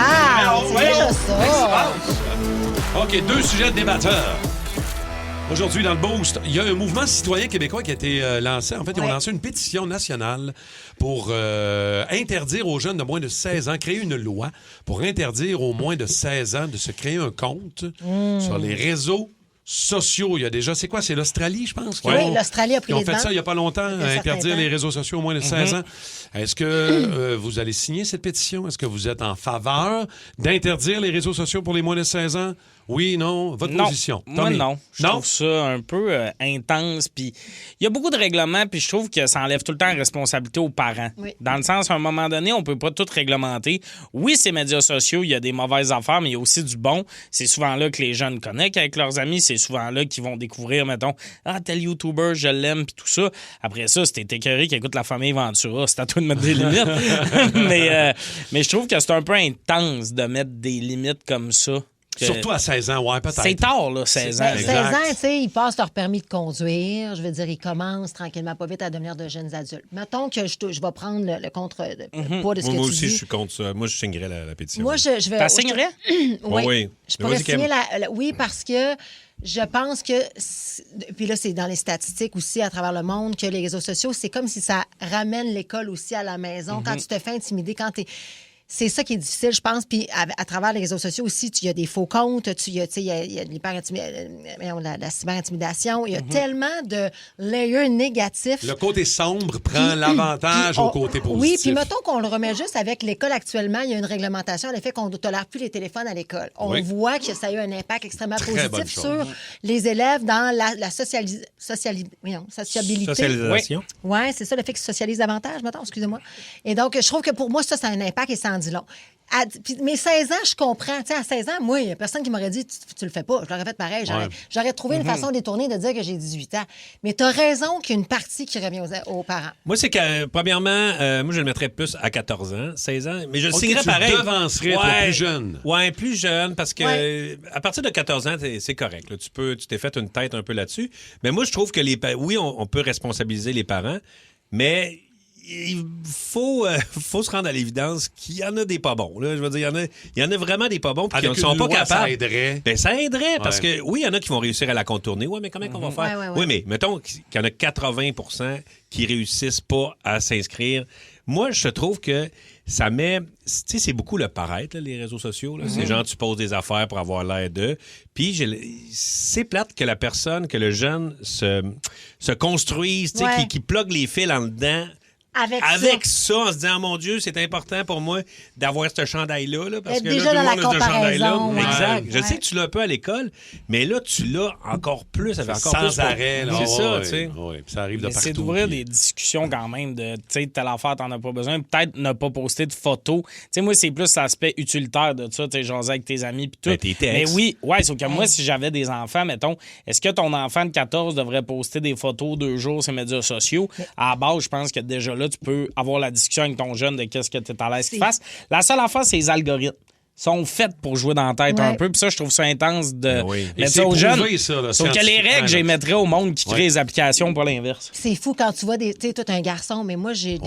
C'est déjà ça. OK, 2 sujets de débatteurs. Aujourd'hui, dans le Boost, il y a un mouvement citoyen québécois qui a été lancé. En fait, ils ont lancé une pétition nationale pour interdire aux jeunes de moins de 16 ans, créer une loi pour interdire aux moins de 16 ans de se créer un compte sur les réseaux sociaux. Il y a déjà, c'est quoi? C'est l'Australie, je pense? Oui, l'Australie a pris les devants. Ils ont fait ça il n'y a pas longtemps, interdire les réseaux sociaux aux moins de 16 ans. Est-ce que vous allez signer cette pétition? Est-ce que vous êtes en faveur d'interdire les réseaux sociaux pour les moins de 16 ans? Oui, non? Votre position? Moi, non. Je trouve ça un peu intense. Puis il y a beaucoup de règlements, puis je trouve que ça enlève tout le temps la responsabilité aux parents. Oui. Dans le sens, à un moment donné, on peut pas tout réglementer. Oui, ces médias sociaux, il y a des mauvaises affaires, mais il y a aussi du bon. C'est souvent là que les jeunes connectent avec leurs amis. C'est souvent là qu'ils vont découvrir, mettons, tel YouTuber, je l'aime, puis tout ça. Après ça, si t'es écœuré qui écoute La Famille Ventura, c'est à toi de mettre des limites. mais je trouve que c'est un peu intense de mettre des limites comme ça. Surtout à 16 ans, ouais, peut-être. C'est tard, là, 16 ans. 16 ans, tu sais, ils passent leur permis de conduire. Je veux dire, ils commencent tranquillement, pas vite, à devenir de jeunes adultes. Mettons que je vais prendre le contre-poids de ce que tu dis. Moi aussi, je suis contre ça. Moi, je signerais la pétition. Moi, je vais... T'en signerais? Oui. Je pourrais signer oui, parce que je pense que... Puis là, c'est dans les statistiques aussi à travers le monde que les réseaux sociaux, c'est comme si ça ramène l'école aussi à la maison. Quand tu te fais intimider, quand tu es... C'est ça qui est difficile, je pense. Puis à travers les réseaux sociaux aussi, il y a des faux comptes, il y a la cyberintimidation. Il y a tellement de layers négatifs. Le côté sombre prend l'avantage au côté positif. Oui, puis mettons qu'on le remet juste avec l'école actuellement. Il y a une réglementation à l'effet qu'on ne tolère plus les téléphones à l'école. On voit que ça a eu un impact extrêmement positif sur les élèves dans la sociabilité. Socialisation. Oui, c'est ça, le fait qu'ils socialisent davantage, mettons, excusez-moi. Et donc, je trouve que pour moi, ça a un impact et ça en dit long. Mais 16 ans, je comprends. T'sais, à 16 ans, moi, il n'y a personne qui m'aurait dit tu le fais pas. Je l'aurais fait pareil. J'aurais trouvé une façon détournée de dire que j'ai 18 ans. Mais tu as raison qu'il y a une partie qui revient aux parents. Moi, c'est que, premièrement, moi, je le mettrais plus à 14 ans, 16 ans. Mais je le signerais pareil. Tu devancerais plus jeune. Oui, plus jeune, parce que à partir de 14 ans, c'est correct. Là. Tu t'es fait une tête un peu là-dessus. Mais moi, je trouve que oui, on peut responsabiliser les parents, mais il faut se rendre à l'évidence qu'il y en a des pas bons. Là. Je veux dire, il y en a vraiment des pas bons qui ne sont pas capables. Ça aiderait. Ben, ça aiderait parce que, oui, il y en a qui vont réussir à la contourner. Oui, mais comment on va faire? Oui, mais mettons qu'il y en a 80 qui réussissent pas à s'inscrire. Moi, je trouve que ça met... Tu sais, c'est beaucoup le paraître, là, les réseaux sociaux. Là. C'est genre, tu poses des affaires pour avoir l'air d'eux. Puis, c'est plate que la personne, que le jeune se construise, tu sais, qui plug les fils en dedans. Avec ça, en se disant, mon Dieu, c'est important pour moi d'avoir ce chandail-là. Là, parce que déjà là, dans tout le monde la a ce chandail-là. comparaison. Exact. Je sais que tu l'as un peu à l'école, mais là, tu l'as encore plus. Ça fait encore sans plus. Arrêt. C'est ça, tu sais. Oui, ça arrive de partout. C'est d'ouvrir des discussions quand même de, tu sais, telle affaire, t'en as pas besoin. Peut-être ne pas poster de photos. Tu sais, moi, c'est plus l'aspect utilitaire de ça. Tu sais, jaser avec tes amis puis tout. Tes textes. Mais oui, sauf que moi, si j'avais des enfants, mettons, est-ce que ton enfant de 14 devrait poster des photos 2 jours sur les médias sociaux? À la base, je pense que déjà là, tu peux avoir la discussion avec ton jeune de qu'est-ce que tu es à l'aise qu'il fasse. La seule affaire, c'est les algorithmes. Sont faits pour jouer dans la tête un peu. Puis ça, je trouve ça intense de mettre ça aux jeunes. Sauf que les règles, je les mettrais au monde qui crée les applications pour l'inverse. C'est fou quand tu vois tu sais, toi, t'es un garçon, mais moi, j'ai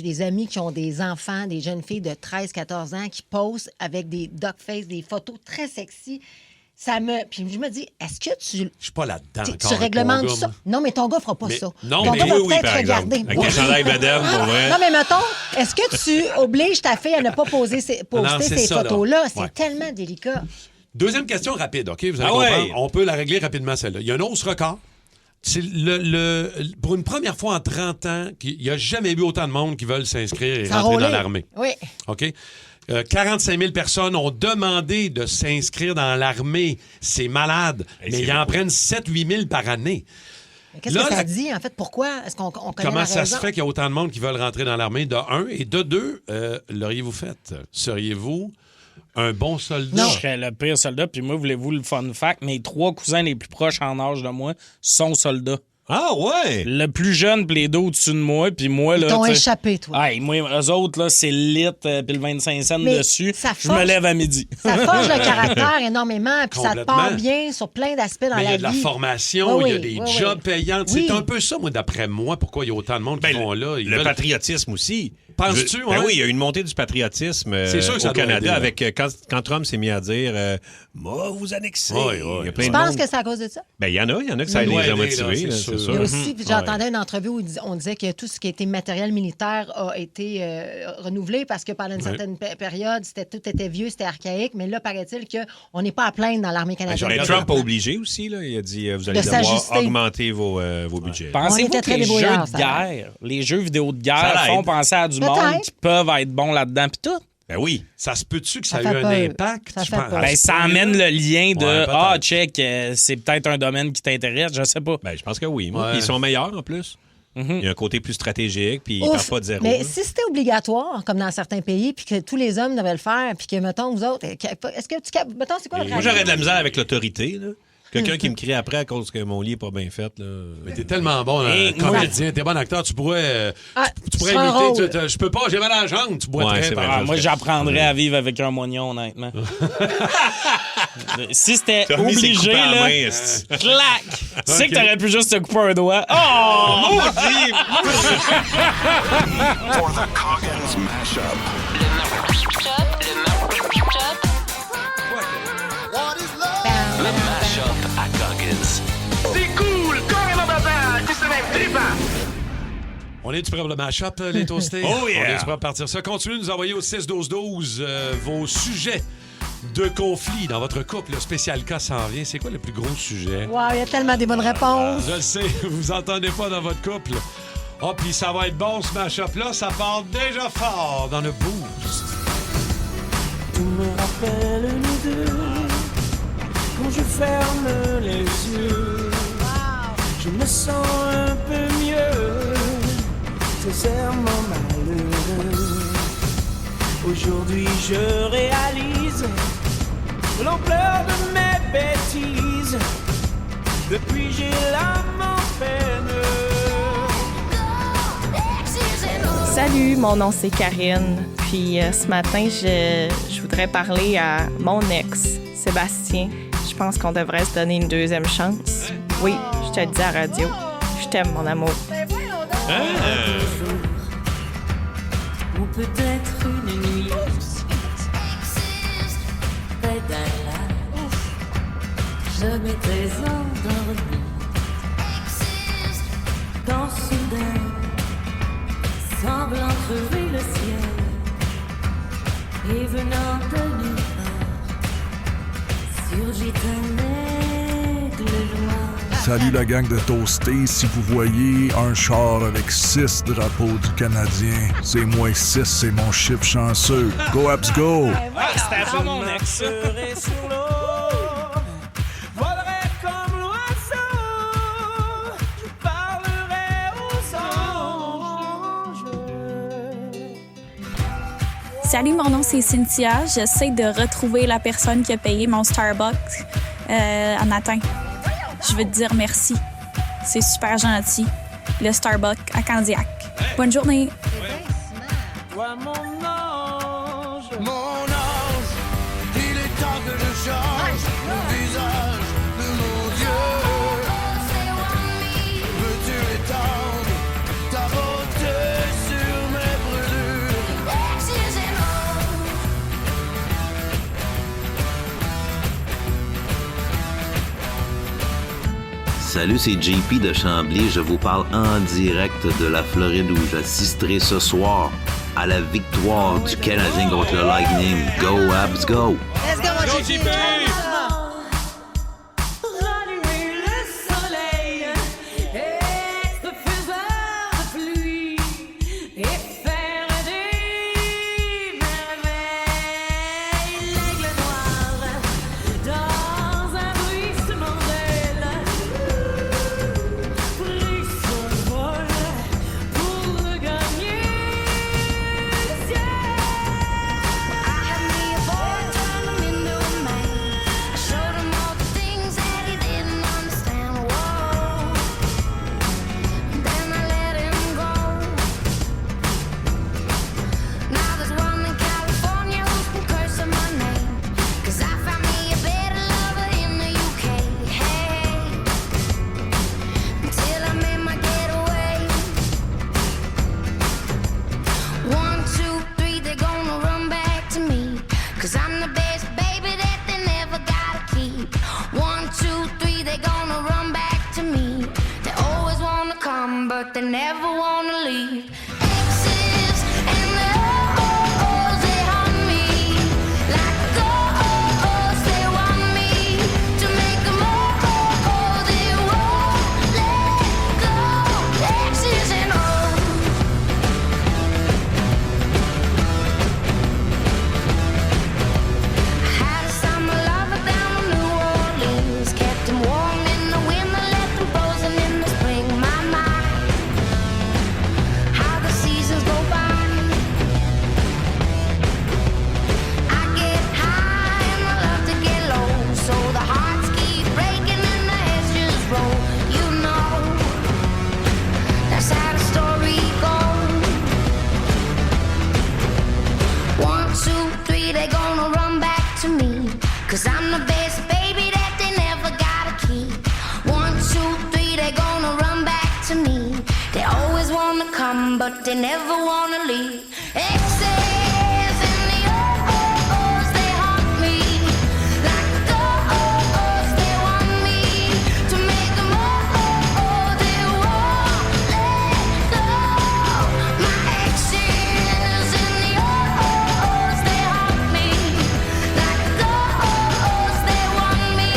des amis qui ont des enfants, des jeunes filles de 13-14 ans qui posent avec des duckface, des photos très sexy. Puis je me dis, est-ce que tu... Je suis pas là-dedans Tu réglementes ça? Non, mais ton gars fera pas ça. Non, ton mais gars va peut-être regarder. Avec un chandail badem, pour vrai. Non, mais mettons, est-ce que tu obliges ta fille à ne pas poster ces photos-là? C'est tellement délicat. Deuxième question rapide, OK? Vous allez comprendre. On peut la régler rapidement, celle-là. Il y a un hausse record. C'est pour une première fois en 30 ans, il n'y a jamais eu autant de monde qui veulent s'inscrire et rentrer dans l'armée. Oui. OK? 45 000 personnes ont demandé de s'inscrire dans l'armée. C'est malade. Mais ils en prennent 7-8 000 par année. Qu'est-ce que ça dit, en fait? Pourquoi? Est-ce qu'on connaît Comment la ça raison? se fait qu'il y a autant de monde qui veulent rentrer dans l'armée, de un, et de deux, l'auriez-vous fait? Seriez-vous un bon soldat? Non. Je serais le pire soldat. Puis moi, voulez-vous le fun fact? Mes 3 cousins les plus proches en âge de moi sont soldats. Ah ouais? Le plus jeune, puis les 2 au-dessus de moi. Puis moi, là. Ils t'ont échappé, toi. Hey, moi, eux autres, là, c'est lit, puis le 25 cents Mais dessus. ça Je me lève à midi. Ça forge le caractère énormément, puis ça te Complètement. part bien sur plein d'aspects dans Mais il y la a de la vie. formation, il y a des jobs payants. Oui. C'est un peu ça, moi, d'après moi, pourquoi il y a autant de monde qui vont là. Ils Le veulent- patriotisme aussi. Penses-tu, Ben ouais? oui, il y a eu une montée du patriotisme C'est sûr que ça au doit Canada aider, là. avec quand Trump s'est mis à dire moi, vous annexez. Oui, oui. Il y a plein Tu de penses monde. que c'est à cause de ça? Ben, il y en a que ça les a motivés, là, c'est sûr. Il y a aussi, puis j'entendais une entrevue où on disait que tout ce qui était matériel militaire a été renouvelé parce que pendant une certaine période, tout était vieux, c'était archaïque, mais là, paraît-il qu'on n'est pas à plaindre dans l'armée canadienne. Ben, Trump a obligé aussi, là. Il a dit vous allez De devoir s'ajuster. augmenter vos budgets. Pensez-vous était que très les jeux débrouillards, de ça guerre, les jeux vidéo de Ça guerre l'aide. font penser à du monde Peut-être. qui peuvent être bons là-dedans, puis tout? Ben oui. Ça se peut-tu que ça, Ça a eu fait un peur. impact? Ça tu fait penses? peur. Ben, ça amène le lien de Ouais, peut-être. ah, check, c'est peut-être un domaine qui t'intéresse, je sais pas. Ben, je pense que oui. Moi. Ouais. Puis ils sont meilleurs en plus. Il y a un côté plus stratégique, puis ils Ouf. partent pas de zéro. Mais là. si c'était obligatoire, comme dans certains pays, puis que tous les hommes devaient le faire, puis que, mettons, vous autres, est-ce que tu... Mettons, c'est quoi le Moi, j'aurais de la misère avec l'autorité, là. Quelqu'un qui me crie après à cause que mon lit n'est pas bien fait. Là. Mais t'es tellement bon, Et comédien, t'es bon acteur, tu pourrais, tu pourrais c'est un imiter. rôle. Je peux pas, j'ai mal à la jambe, tu bois Ouais, très c'est vrai. bien. Moi, j'apprendrais à vivre avec un moignon, honnêtement. Si c'était T'as remis ses obligé, coupes à la là, main, esti. clac! Tu sais que t'aurais pu juste te couper un doigt. Oh! Maudit! For the Coggins Mashup. Le Mashup à Goggins. C'est cool! Carrément papa! C'est même trippant! On est-tu prêt pour le mashup, les toastés? Oh yeah! On est-tu prêt à partir ça? Continuez de nous envoyer au 6-12-12 vos sujets de conflit dans votre couple. Le spécial cas s'en vient. C'est quoi le plus gros sujet? Wow, il y a tellement des bonnes réponses. Je le sais, vous entendez pas dans votre couple. Oh, puis ça va être bon, ce mashup-là. Ça part déjà fort dans le boost. Tout me rappelle nous deux. Quand je ferme les yeux, je me sens un peu mieux. Sincèrement malheureux. Aujourd'hui, je réalise l'ampleur de mes bêtises. Depuis, j'ai l'âme en peine. Salut, mon nom c'est Karine. Puis ce matin, je voudrais parler à mon ex, Sébastien. Je pense qu'on devrait se donner une deuxième chance. Oui, je te le dis à la radio. Je t'aime, mon amour. Ou peut-être une nuit près d'un lac, je m'étais endormie quand soudain, semblant crever le ciel et venant de nulle part, surgit un aigle noir. Salut la gang de Toastés. Si vous voyez un char avec 6 drapeaux du Canadien, c'est moi 6, c'est mon chiffre chanceux. Go Habs go! C'était pas mon ex. Serai sur l'eau, volerai comme l'oiseau, je parlerai aux anges. Salut, mon nom c'est Cynthia. J'essaie de retrouver la personne qui a payé mon Starbucks en matin. Je veux te dire merci. C'est super gentil. Le Starbucks à Candiac. Bonne journée. Toi, mon ange, il est temps que je change le visage de mon Dieu. Veux-tu étendre ta beauté sur mes brûlures? Salut, c'est JP de Chambly. Je vous parle en direct de la Floride où j'assisterai ce soir à la victoire du Canadien contre le Lightning. Go Habs, go! Let's go, mon JP! Rallumer le soleil, être faiseur de pluie et faire des merveilles. L'aigle noir dans un bruissement d'ailes, come, but they never wanna leave. Exes and the oh-ohs, they haunt me. Like oh-ohs, they want me to make them oh-oh, they won't let go. Exes and had a summer lover down in New Orleans. Kept him warm in the winter, left him frozen in the spring. My, how the seasons go by. I get high and I love to get low. So the hearts keep breaking and the heads just roll. You know, that's how the story goes. 1, 2, 3, they gonna run back to me. 'Cause I'm the best baby that they never gotta keep. 1, 2, 3, they gonna run back to me. They always wanna come, but they never wanna leave. Exes and the oh-ohs, they haunt me. Like the oh-ohs, they want me to make them oh-oh, they won't let go. My exes and the oh-ohs, they haunt me. Like the oh-ohs, they want me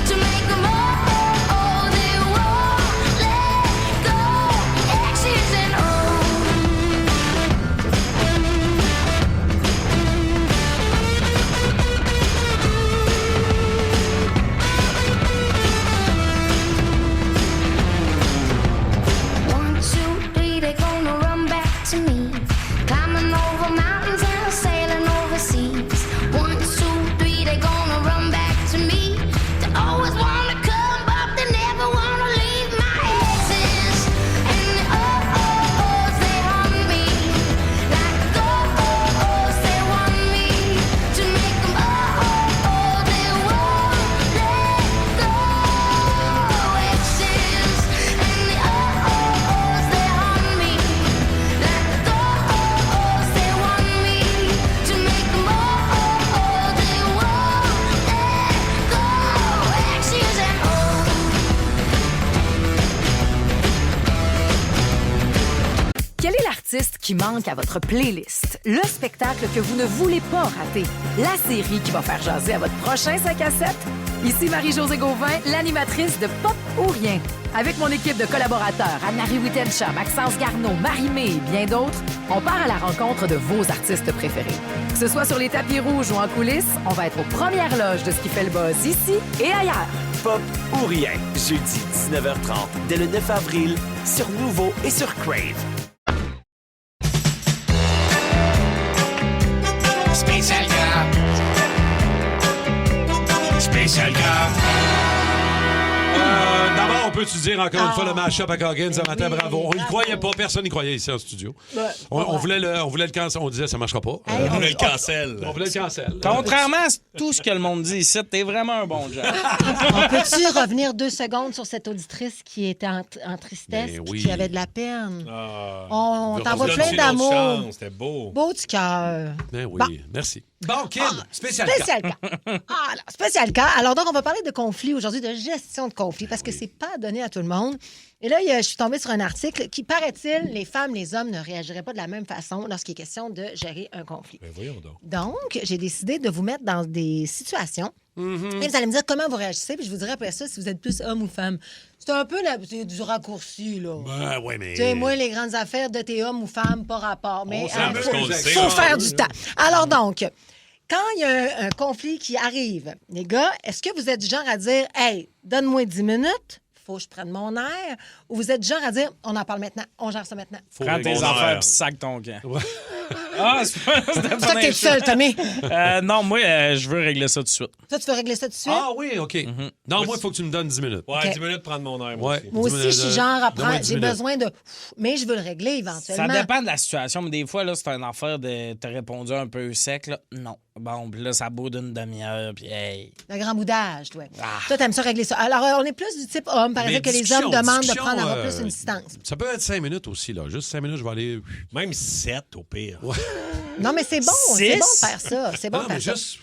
to make them oh-oh, they won't let go. Exes and One, 2, 3, they gonna run back to me. Climbing over mountains and sailing overseas. 1, 2, 3, they gonna run back to me. They always wanna come, but they never wanna leave. My exes and the oh-ohs, they haunt me. Like the oh-ohs, they want me to make them oh-oh, they won't let go. Exes and the oh-ohs, they haunt me. Like the oh-ohs, they want me to make them oh-oh, they won't let go. Exes and Quel est l'artiste qui manque à votre playlist? Le spectacle que vous ne voulez pas rater? La série qui va faire jaser à votre prochain 5 à 7? Ici Marie-Josée Gauvin, l'animatrice de Pop ou Rien. Avec mon équipe de collaborateurs, Anne-Marie Wittencha, Maxence Garneau, Marie-Mé et bien d'autres, on part à la rencontre de vos artistes préférés. Que ce soit sur les tapis rouges ou en coulisses, on va être aux premières loges de ce qui fait le buzz ici et ailleurs. Pop ou Rien, jeudi 19h30, dès le 9 avril, sur Nouveau et sur Crave. Spécial gars. Spécial gars. D'abord, on peut-tu dire encore une fois le mash-up à Coggins ce matin? Bravo. On y croyait pas. Personne n'y croyait ici en studio. On voulait le cancel. On disait ça marchera pas. On voulait le cancel. On voulait le cancel. Contrairement à tout ce que le monde dit ici, t'es vraiment un bon job. On peut-tu revenir 2 secondes sur cette auditrice qui était en tristesse Ben puis oui. qui avait de la peine? On On t'envoie vous plein donne une d'amour. autre chance, c'était beau. Beau du cœur. Ben oui, Bon. merci. Bon, Kim, spécial Spécial cas. Alors, spécial cas. Alors, donc, on va parler de conflits aujourd'hui, de gestion de conflits, parce que c'est pas donné à tout le monde. Et là, je suis tombée sur un article qui, paraît-il, les femmes, les hommes ne réagiraient pas de la même façon lorsqu'il est question de gérer un conflit. Ben voyons donc. Donc, j'ai décidé de vous mettre dans des situations. Et vous allez me dire comment vous réagissez, puis je vous dirai après ça si vous êtes plus homme ou femme. C'est un peu c'est du raccourci, là. Ben ouais, mais... Tu sais, moi, les grandes affaires de t'es homme ou femme, pas rapport. Mais sait un peu ce qu'on le sait, faut là. faire du temps. Alors donc, quand il y a un conflit qui arrive, les gars, est-ce que vous êtes du genre à dire « Hey, donne-moi 10 minutes, faut que je prenne mon air » ou vous êtes du genre à dire « On en parle maintenant, on gère ça maintenant ». Prends tes affaires pis sac ton camp. Ah, c'est pas... C'est toi qui es le seul, Tommy. Non, moi, je veux régler ça tout de suite. Toi, tu veux régler ça tout de suite? Ah oui, OK. Non, moi, il faut que tu me donnes 10 minutes. Ouais, OK. 10 minutes de prendre mon air, moi Ouais. aussi. Moi 10 aussi, minutes je suis de- genre à donne-moi prendre... 10 J'ai minutes. besoin de... Mais je veux le régler éventuellement. Ça dépend de la situation, mais des fois, là, c'est une affaire de t'as répondu un peu sec, là. Non. Bon, puis là, ça bout d'une demi-heure, puis hey. Le grand boudage, toi. Toi, t'aimes ça régler ça. Alors, on est plus du type homme, par Mais exemple, que les discussion, hommes demandent de discussion, prendre un peu plus une distance. Ça peut être 5 minutes aussi, là. Juste 5 minutes, je vais aller... Même 7 au pire. Non, mais c'est bon. C'est Six? bon de faire ça. C'est bon Non, de mais faire ça. juste...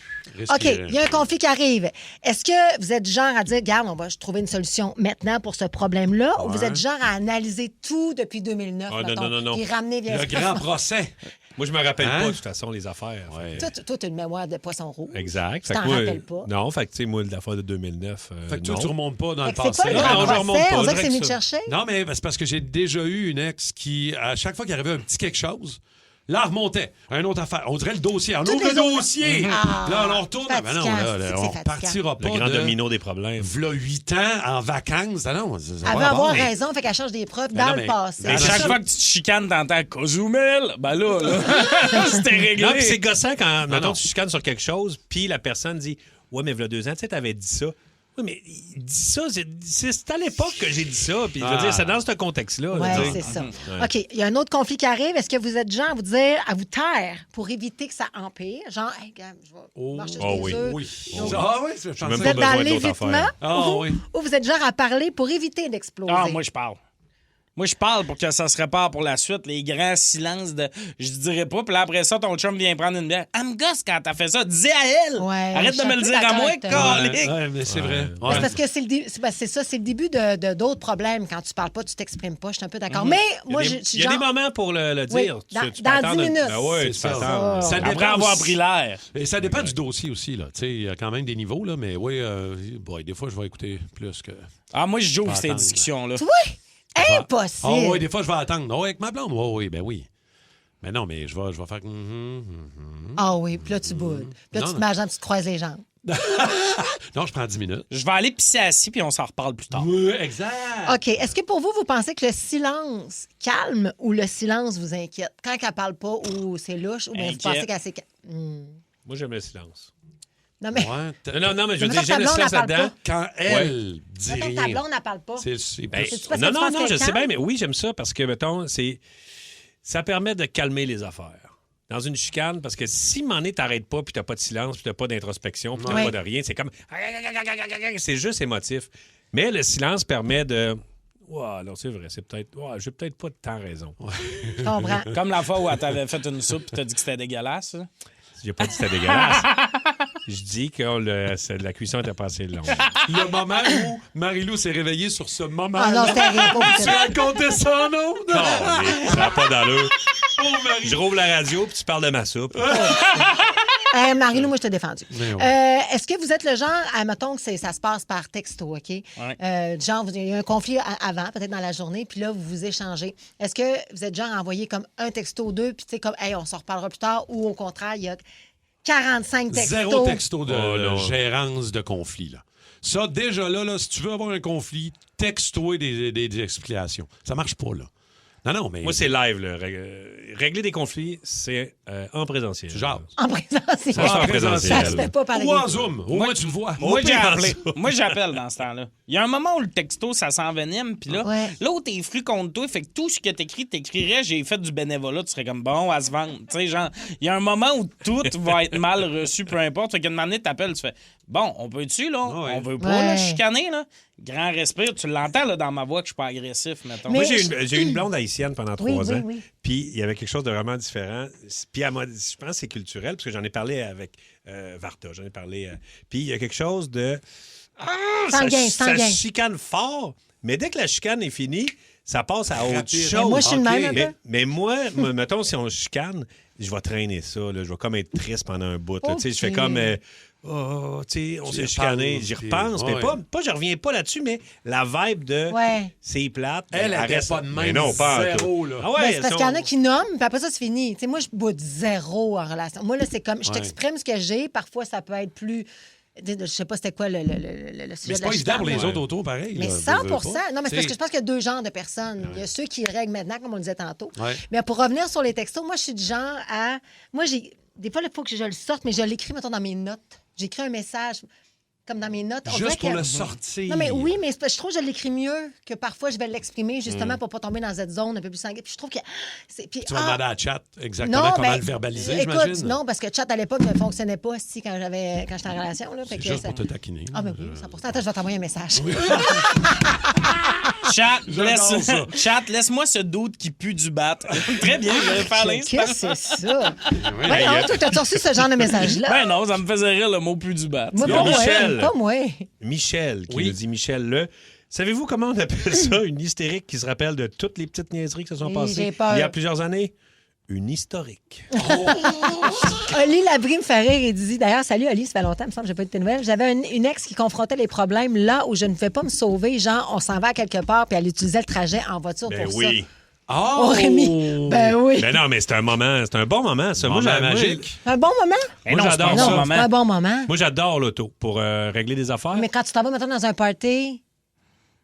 OK, il y a un conflit qui arrive. Est-ce que vous êtes du genre à dire, regarde, on va trouver une solution maintenant pour ce problème-là, ou vous êtes du genre à analyser tout depuis 2009, non. et ramener Le grand procès. Moi, je me rappelle pas, de toute façon, les affaires. Toi, tu as une mémoire de poisson rouge. Exact. Tu t'en rappelles pas. Non, fait que, tu sais, moi, l'affaire de 2009. Fait que toi, tu remontes pas dans le passé. passé. C'est pas le grand procès, on dirait que c'est venu ça. te chercher. Non, mais c'est parce que j'ai déjà eu une ex qui, à chaque fois qu'il arrivait un petit quelque chose, là, elle remontait. Une autre affaire. On dirait le dossier. On ouvre le dossier. Là, on retourne. Ben non, on partira pas. Le grand domino des problèmes. V'là 8 ans en vacances. Ah non, elle veut avoir raison, fait qu'elle cherche des preuves dans le passé. À chaque fois que tu te chicanes, t'entends Cozumel. Ben là, c'était réglé. Non, puis c'est gossant quand, mettons, tu chicanes sur quelque chose, puis la personne dit, ouais, mais v'là 2 ans, tu sais, t'avais dit ça. Oui, mais il dit ça, c'est à l'époque que j'ai dit ça. Puis, je veux dire, c'est dans ce contexte-là. Oui, c'est ça. OK, il y a un autre conflit qui arrive. Est-ce que vous êtes genre à vous dire, à vous taire pour éviter que ça empire? Genre, hey, gars, je vais marcher sur des œufs. Oui. Vous êtes dans l'évitement? Ou vous êtes genre à parler pour éviter d'exploser? Ah, moi, je parle. Moi, je parle pour que ça se répare pour la suite. Les grands silences de « je dirais pas », puis là, après ça, ton chum vient prendre une bière. « Elle me gosse quand t'as fait ça. Dis à elle. Arrête de me le dire à moi, calique. » Ouais, mais c'est vrai. C'est parce que c'est ça, c'est le début de d'autres problèmes. Quand tu parles pas, tu t'exprimes pas. Je suis un peu d'accord. Mais moi, il y a des moments pour le dire. Dans 10 minutes. Ah oui, tu peux attendre. Ça après avoir pris l'air. Et ça dépend du dossier aussi. Il y a quand même des niveaux, là, mais oui, des fois, je vais écouter plus que... Ah, moi, je joue ces discussions-là. Oui! Impossible! Ah oui, des fois, je vais attendre. Oh, avec ma blonde? Oui, ben oui. Mais non, mais je vais faire... Ah oui, puis là, tu boudes. Puis là, tu t'imagines, tu te croises les jambes. Non, je prends 10 minutes. Je vais aller pisser assis, puis on s'en reparle plus tard. Oui, exact. OK. Est-ce que pour vous, vous pensez que le silence calme ou le silence vous inquiète? Quand elle parle pas ou c'est louche, ou bien vous pensez qu'elle s'est... Moi, j'aime le silence. Non, mais... Non, mais je veux dire, j'aime le silence là-dedans. Quand elle dit rien. Ta blonde, elle parle pas. Non, je sais bien, mais oui, j'aime ça parce que, mettons, ça permet de calmer les affaires. Dans une chicane, parce que si m'en est, t'arrêtes pas, puis t'as pas de silence, puis t'as pas d'introspection, puis t'as pas de rien, c'est comme... C'est juste émotif. Mais le silence permet de... Ouais, non, c'est vrai, c'est peut-être... Ouais, j'ai peut-être pas tant raison. Je comprends. Comme la fois où elle t'avait fait une soupe, puis t'as dit que c'était dégueulasse, hein? J'ai pas dit que c'était dégueulasse. Je dis que la cuisson était pas assez longue. Le moment où Marie-Lou s'est réveillée sur ce moment. Ah non, c'était rien. Tu racontais ça, non? Non, mais ça n'a pas d'allure. Je rouvre la radio puis tu parles de ma soupe. Marie-Lou, moi, je t'ai défendu. Est-ce que vous êtes le genre, admettons que ça se passe par texto, OK? Genre, il y a un conflit avant, peut-être dans la journée, puis là, vous vous échangez. Est-ce que vous êtes genre à envoyer comme un texto ou deux, puis tu sais, comme, hey, on s'en reparlera plus tard, ou au contraire, il y a 45 textos? Zéro texto de gérance de conflit, là. Ça, déjà là, si tu veux avoir un conflit, texte-toi des explications. Ça marche pas, là. Non, mais... Moi, c'est live, là. Régler des conflits, c'est en présentiel. Tu jases. En présentiel. Ça en présentiel. Ça se fait pas par Ou en Zoom. Au moins, tu le vois. Moi, j'appelle dans ce temps-là. Il y a un moment où le texto, ça s'envenime, puis là, l'autre est fru contre toi, fait que tout ce que t'écrirais, j'ai fait du bénévolat, tu serais comme bon à se vendre. Tu sais, genre, il y a un moment où tout va être mal reçu, peu importe. Fait qu'une manière, t'appelles, tu fais bon, on peut-tu, là? On veut pas, là, chicaner, là? Grand respire. Tu l'entends, là, dans ma voix, que je suis pas agressif, mettons. Moi, j'ai eu une blonde haïtienne pendant 3 ans. Oui. Puis, il y avait quelque chose de vraiment différent. Puis, elle m'a dit, je pense que c'est culturel, parce que j'en ai parlé avec Varta. Puis, il y a quelque chose de... ça chicane fort. Mais dès que la chicane est finie, ça passe à autre chose. Mais moi, je suis le même un peu. Mais moi, mettons, si on chicane, je vais traîner ça. Là. Je vais comme être triste pendend un bout. Là. Je fais comme... on s'est chicané, j'y repense, mais pas je reviens pas là-dessus, mais la vibe de c'est plate. Elle reste pas de même. Mais non, pas zéro, là. C'est parce qu'il y en a qui nomment, puis après ça, c'est fini. T'sais, moi, je bois de zéro en relation. Moi, là, c'est comme, je t'exprime ce que j'ai. Parfois, ça peut être plus... Je sais pas c'était quoi le sujet. Mais c'est pas évident pour les autres autour, pareil. Mais 100 Non, mais c'est parce que je pense qu'il y a 2 genres de personnes. Il y a ceux qui règlent maintenant, comme on le disait tantôt. Mais pour revenir sur les textos, moi, je suis du genre à... Moi, des fois, il faut que je le sorte, mais je l'écris, mettons, dans mes notes. J'écris un message comme dans mes notes. Juste pour le sortir. Non, mais oui, mais je trouve que je l'écris mieux que parfois je vais l'exprimer, justement, pour pas tomber dans cette zone un peu plus sanguine. Puis je trouve que... Tu vas demander à Chat exactement comment le verbaliser, j'imagine. Non, parce que Chat, à l'époque, ne fonctionnait pas quand j'étais en relation. Là, c'est juste pour te taquiner. Ah, mais oui, 100%. Attends, je vais t'envoyer un message. Oui. Chat, laisse-moi ce doute qui pue du bat. Très bien, je vais faire l'instant. Qu'est-ce que c'est ça? Ben non, toi, t'as reçu ce genre de message-là. Ben non, ça me faisait rire le mot pue du bat. Moi, pas moi. Michel, qui nous dit, Michel, savez-vous comment on appelle ça, une hystérique qui se rappelle de toutes les petites niaiseries qui se sont passées il y a plusieurs années? Une historique. Oli Labrie me fait rire et dit, d'ailleurs, salut Oli, ça fait longtemps, il me semble que j'ai pas eu de tes nouvelles. J'avais une ex qui confrontait les problèmes là où je ne pouvais pas me sauver. Genre, on s'en va à quelque part puis elle utilisait le trajet en voiture pour ça. Oh, Rémi. Ben oui. Ben non, mais c'est un bon moment, ça. Moi, magique. Un bon moment? Moi, j'adore ça. C'est un bon moment. Moi, j'adore l'auto pour régler des affaires. Mais quand tu t'en vas maintenant dans un party...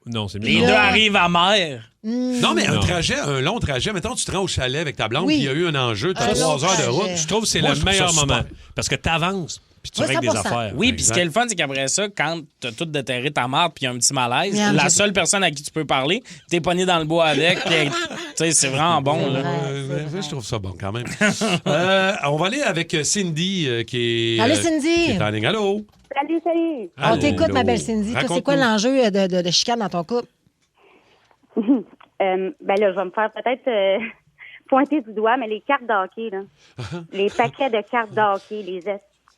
Non, c'est mieux. Les deux arrivent à mer. Non, mais un long trajet. Mettons, tu te rends au chalet avec ta blonde, puis il y a eu un enjeu, tu as 3 heures de route. Je trouve que c'est le meilleur moment. Parce que tu avances, puis tu règles des affaires. Oui, puis ce qui est le fun, c'est qu'après ça, quand tu as tout déterré ta marde, puis il y a un petit malaise, la seule personne à qui tu peux parler, t'es pogné dans le bois avec, puis c'est vraiment bon. Là. Je trouve ça bon quand même. On va aller avec Cindy, qui est. Allô, Cindy. Qui est en ligne. Allô. Salut. On t'écoute, ma belle Cindy. Toi, c'est quoi l'enjeu de chicane dans ton couple? Ben là, je vais me faire peut-être pointer du doigt, mais les cartes d'hockey, là. Les paquets de cartes d'hockey, les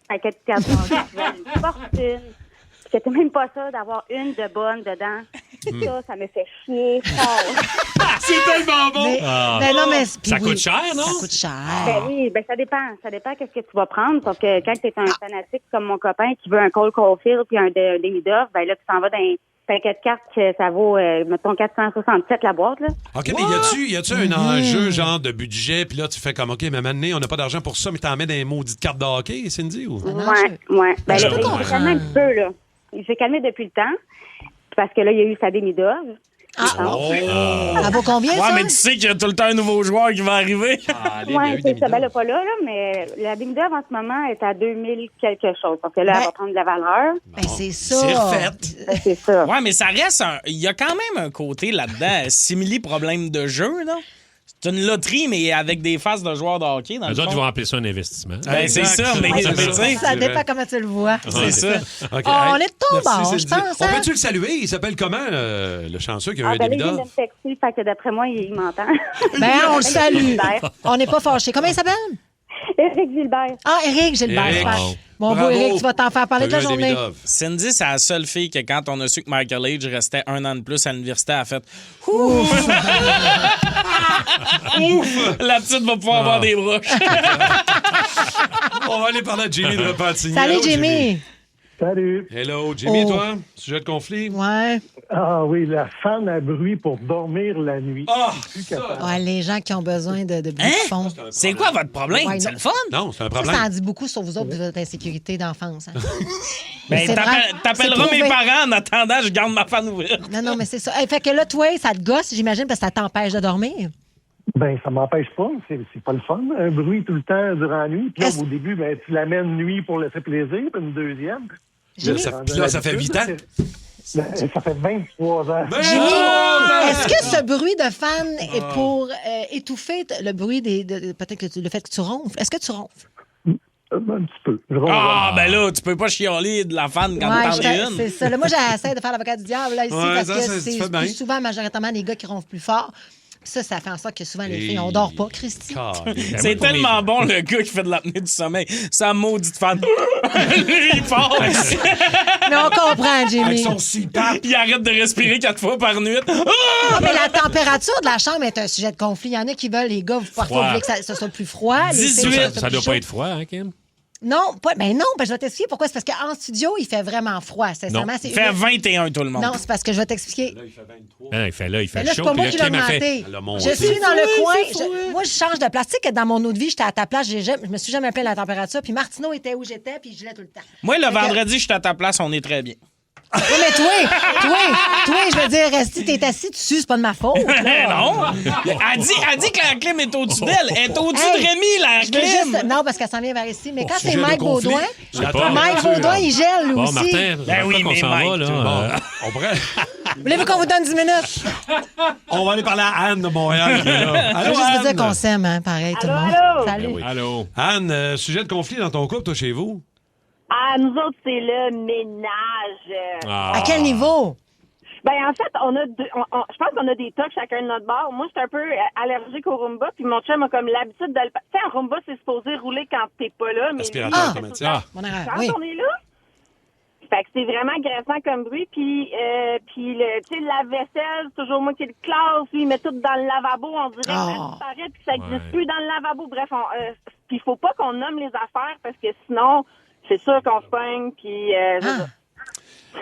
paquets de cartes d'hockey, tu valent une fortune. C'était même pas ça d'avoir une de bonne dedans. Ça me fait chier fort. C'est tellement bon! Ben non, mais ça coûte cher, non? Ça coûte cher. Ben oui, ben ça dépend. Ça dépend qu'est-ce que tu vas prendre. Sauf que quand tu es un fanatique comme mon copain qui veut un Cole Caulfield puis un Demidov, ben là, tu t'en vas dans un paquet de cartes que ça vaut, mettons, 467 la boîte, là. OK, mais y a-tu un enjeu, genre, de budget, puis là, tu fais comme, OK, mais maintenant, on n'a pas d'argent pour ça, mais t'en mets dans les maudites cartes de hockey, Cindy, ou? Ouais. Ben là, j'ai calmé un petit peu, là. J'ai calmé depuis le temps, parce que là, il y a eu sa Demidov. Ça vaut combien, ça? Ouais, mais tu sais qu'il y a tout le temps un nouveau joueur qui va arriver. Ouais, c'est ça. Ben là, pas là, mais la Demidov, en ce moment, est à 2000 quelque chose. Donc là, elle va prendre de la valeur. Ben, c'est ça. C'est refait. Ben, c'est ça. Ouais, mais ça reste il y a quand même un côté là-dedans, simili-problème de jeu, là. C'est une loterie, mais avec des faces de joueurs de hockey. Dans Les autres, ils vont appeler ça un investissement. Ben, c'est ça, mais ça dépend comment tu le vois. C'est ça. Okay. On est de ton bord, je pense. On peut-tu le saluer? Il s'appelle comment, le chanceux qui a eu un ben là, Demidov? il vient de me texter, fait que d'après moi, il m'entend. Ben, on le salue. On n'est pas fâchés. Comment il s'appelle? Éric Gilbert. Ah, Éric Gilbert. Mon beau Éric, tu vas t'en faire parler de la journée. Cindy, c'est la seule fille que quand on a su que Michael Age restait 1 an de plus à l'université, elle a fait Ouf! La petite va pouvoir avoir des broches. On va aller parler à Jimmy de Repentigny. Salut, Jimmy. Salut. Hello, Jimmy, toi? Sujet de conflit? Ouais. Ah oui, la fan à bruit pour dormir la nuit. Ouais, les gens qui ont besoin de bruit de fond. C'est quoi votre problème? Ouais, c'est le fun? Non, c'est un Ça, problème. ça en dit beaucoup sur vous autres de votre insécurité d'enfance. Hein. Ben, t'appelleras mes parents en attendant, je garde ma fan ouverte. Non, mais c'est ça. Hey, fait que là, toi, ça te gosse, j'imagine, parce que ça t'empêche de dormir. Ben, ça m'empêche pas. C'est pas le fun. Un bruit tout le temps durant la nuit. Puis là, au début, ben, tu l'amènes nuit pour laisser plaisir, puis une deuxième. Là, ça fait 8 ans. Ça fait 23 ans. Jimmy, est-ce que ce bruit de fan est pour étouffer le bruit peut-être le fait que tu ronfles? Est-ce que tu ronfles? Un petit peu. Ben là, tu peux pas chialer de la fan quand t'en es une. C'est ça. Là, moi, j'essaie de faire l'avocat du diable là, ici parce ça, que c'est c'est bien. plus souvent, majoritairement, les gars qui ronflent plus fort. Ça fait en sorte que souvent, les filles, on dort pas, Christy. C'est tellement bon, le gars qui fait de l'apnée du sommeil. Sa maudite fan. Il part. Mais on comprend, Jimmy. Avec son CPAP. Il arrête de respirer 4 fois par nuit. Ah, mais la température de la chambre est un sujet de conflit. Il y en a qui veulent, les gars, parfois, vous voulez que ça soit plus froid. Les filles, Ça doit pas être froid, hein, Kim? Non, ben je vais t'expliquer pourquoi. C'est parce qu'en studio, il fait vraiment froid. Sincèrement, il fait 21 tout le monde. Non, c'est parce que je vais t'expliquer. Là, il fait 23. Il fait là, chaud. c'est pas moi puis qui là, l'ai Kim a augmenté. fait... Je suis dans le coin. Moi, je change de place. Tu sais que dans mon autre vie, j'étais à ta place. Je me suis jamais plaint de la température. Puis Martineau était où j'étais, puis je l'ai tout le temps. Moi, le vendredi, je suis à ta place, on est très bien. Oui, mais toi, je veux dire, si t'es assis dessus, c'est pas de ma faute. Non. Elle dit que la clim est au-dessus d'elle. Elle est au-dessus de Rémi, la clim. Non, parce qu'elle s'en vient vers ici. Mais quand c'est sujet de Mike conflit. Baudouin, J'attends. Mike Baudouin, il gèle lui Bon, aussi. Martin, Ben oui, mais s'en Mike, va, là. On pourrait... Voulez-vous qu'on vous donne 10 minutes? On va aller parler à Anne de Montréal. qui est là. Je Allô, veux juste vous dire Anne? qu'on s'aime, hein, pareil, tout le monde. Allô? Salut. Ben oui. Allô? Anne, sujet de conflit dans ton couple, toi, chez vous? Ah, nous autres, c'est le ménage. À quel niveau? Ben en fait, je pense qu'on a des tocs chacun de notre bord. Moi, j'étais un peu allergique au Roomba, puis mon chum a comme l'habitude de le... Tu sais, un Roomba, c'est supposé rouler quand t'es pas là, mais aspirateur automatique. quand on est là, fait que c'est vraiment agressant comme bruit, puis tu sais, la vaisselle, c'est toujours moi qui le classe, lui, il met tout dans le lavabo, on dirait que ça disparaît, puis ça n'existe plus dans le lavabo. Bref, puis il faut pas qu'on nomme les affaires, parce que sinon, c'est sûr qu'on se pogne, puis...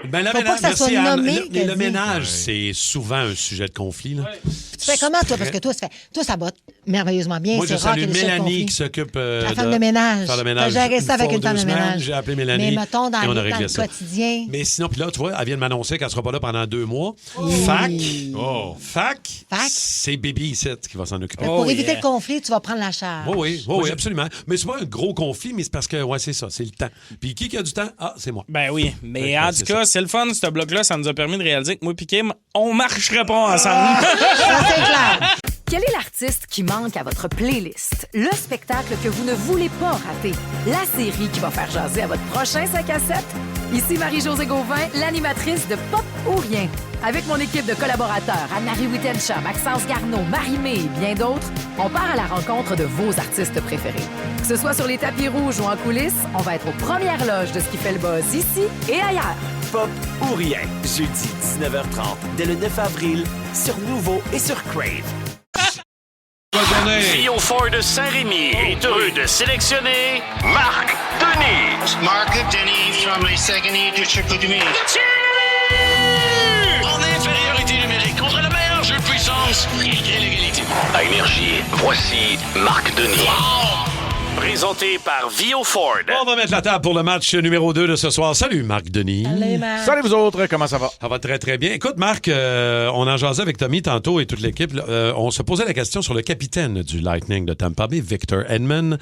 Ben, le ménage, c'est souvent un sujet de conflit. Là. Tu fais comment, toi? Parce que toi, ça va merveilleusement bien. Moi, je salue Mélanie qui s'occupe la femme de ménage. Faire le ménage. T'as géré ça avec une femme de ménage. J'ai appelé Mélanie. Mais mettons, dans le quotidien. Mais sinon, puis là, tu vois, elle vient de m'annoncer qu'elle ne sera pas là pendant 2 mois. Fac, c'est Baby ici qui va s'en occuper. Pour éviter le conflit, tu vas prendre la charge. Oui, absolument. Mais c'est pas un gros conflit, mais c'est parce que, c'est ça, c'est le temps. Puis qui a du temps? Ah, c'est moi. Ben oui, mais en tout cas, c'est le fun, ce bloc-là, ça nous a permis de réaliser que moi et Kim, on marcherait pas ensemble. C'est clair. Quel est l'artiste qui manque à votre playlist? Le spectacle que vous ne voulez pas rater? La série qui va faire jaser à votre prochain 5 à 7? Ici Marie-Josée Gauvin, l'animatrice de Pop ou Rien. Avec mon équipe de collaborateurs, Anne-Marie Wittenshaw, Maxence Garneau, Marie-Mé et bien d'autres, on part à la rencontre de vos artistes préférés. Que ce soit sur les tapis rouges ou en coulisses, on va être aux premières loges de ce qui fait le buzz ici et ailleurs. Pop ou Rien, jeudi 19h30, dès le 9 avril, sur Nouveau et sur Crave. Vio Ford de Saint-Rémy est heureux de sélectionner Marc Denis. Marc Denis from les Saguenay du Chicoutimi. En infériorité numérique contre le meilleur jeu de puissance et l'égalité. À Énergie, voici Marc Denis. Présenté par Vio Ford. On va mettre la table pour le match numéro 2 de ce soir. Salut Marc Denis. Salut Marc. Salut vous autres, comment ça va? Ça va très très bien. Écoute Marc, on en jasait avec Tommy tantôt et toute l'équipe. On se posait la question sur le capitaine du Lightning de Tampa Bay, Victor Hedman,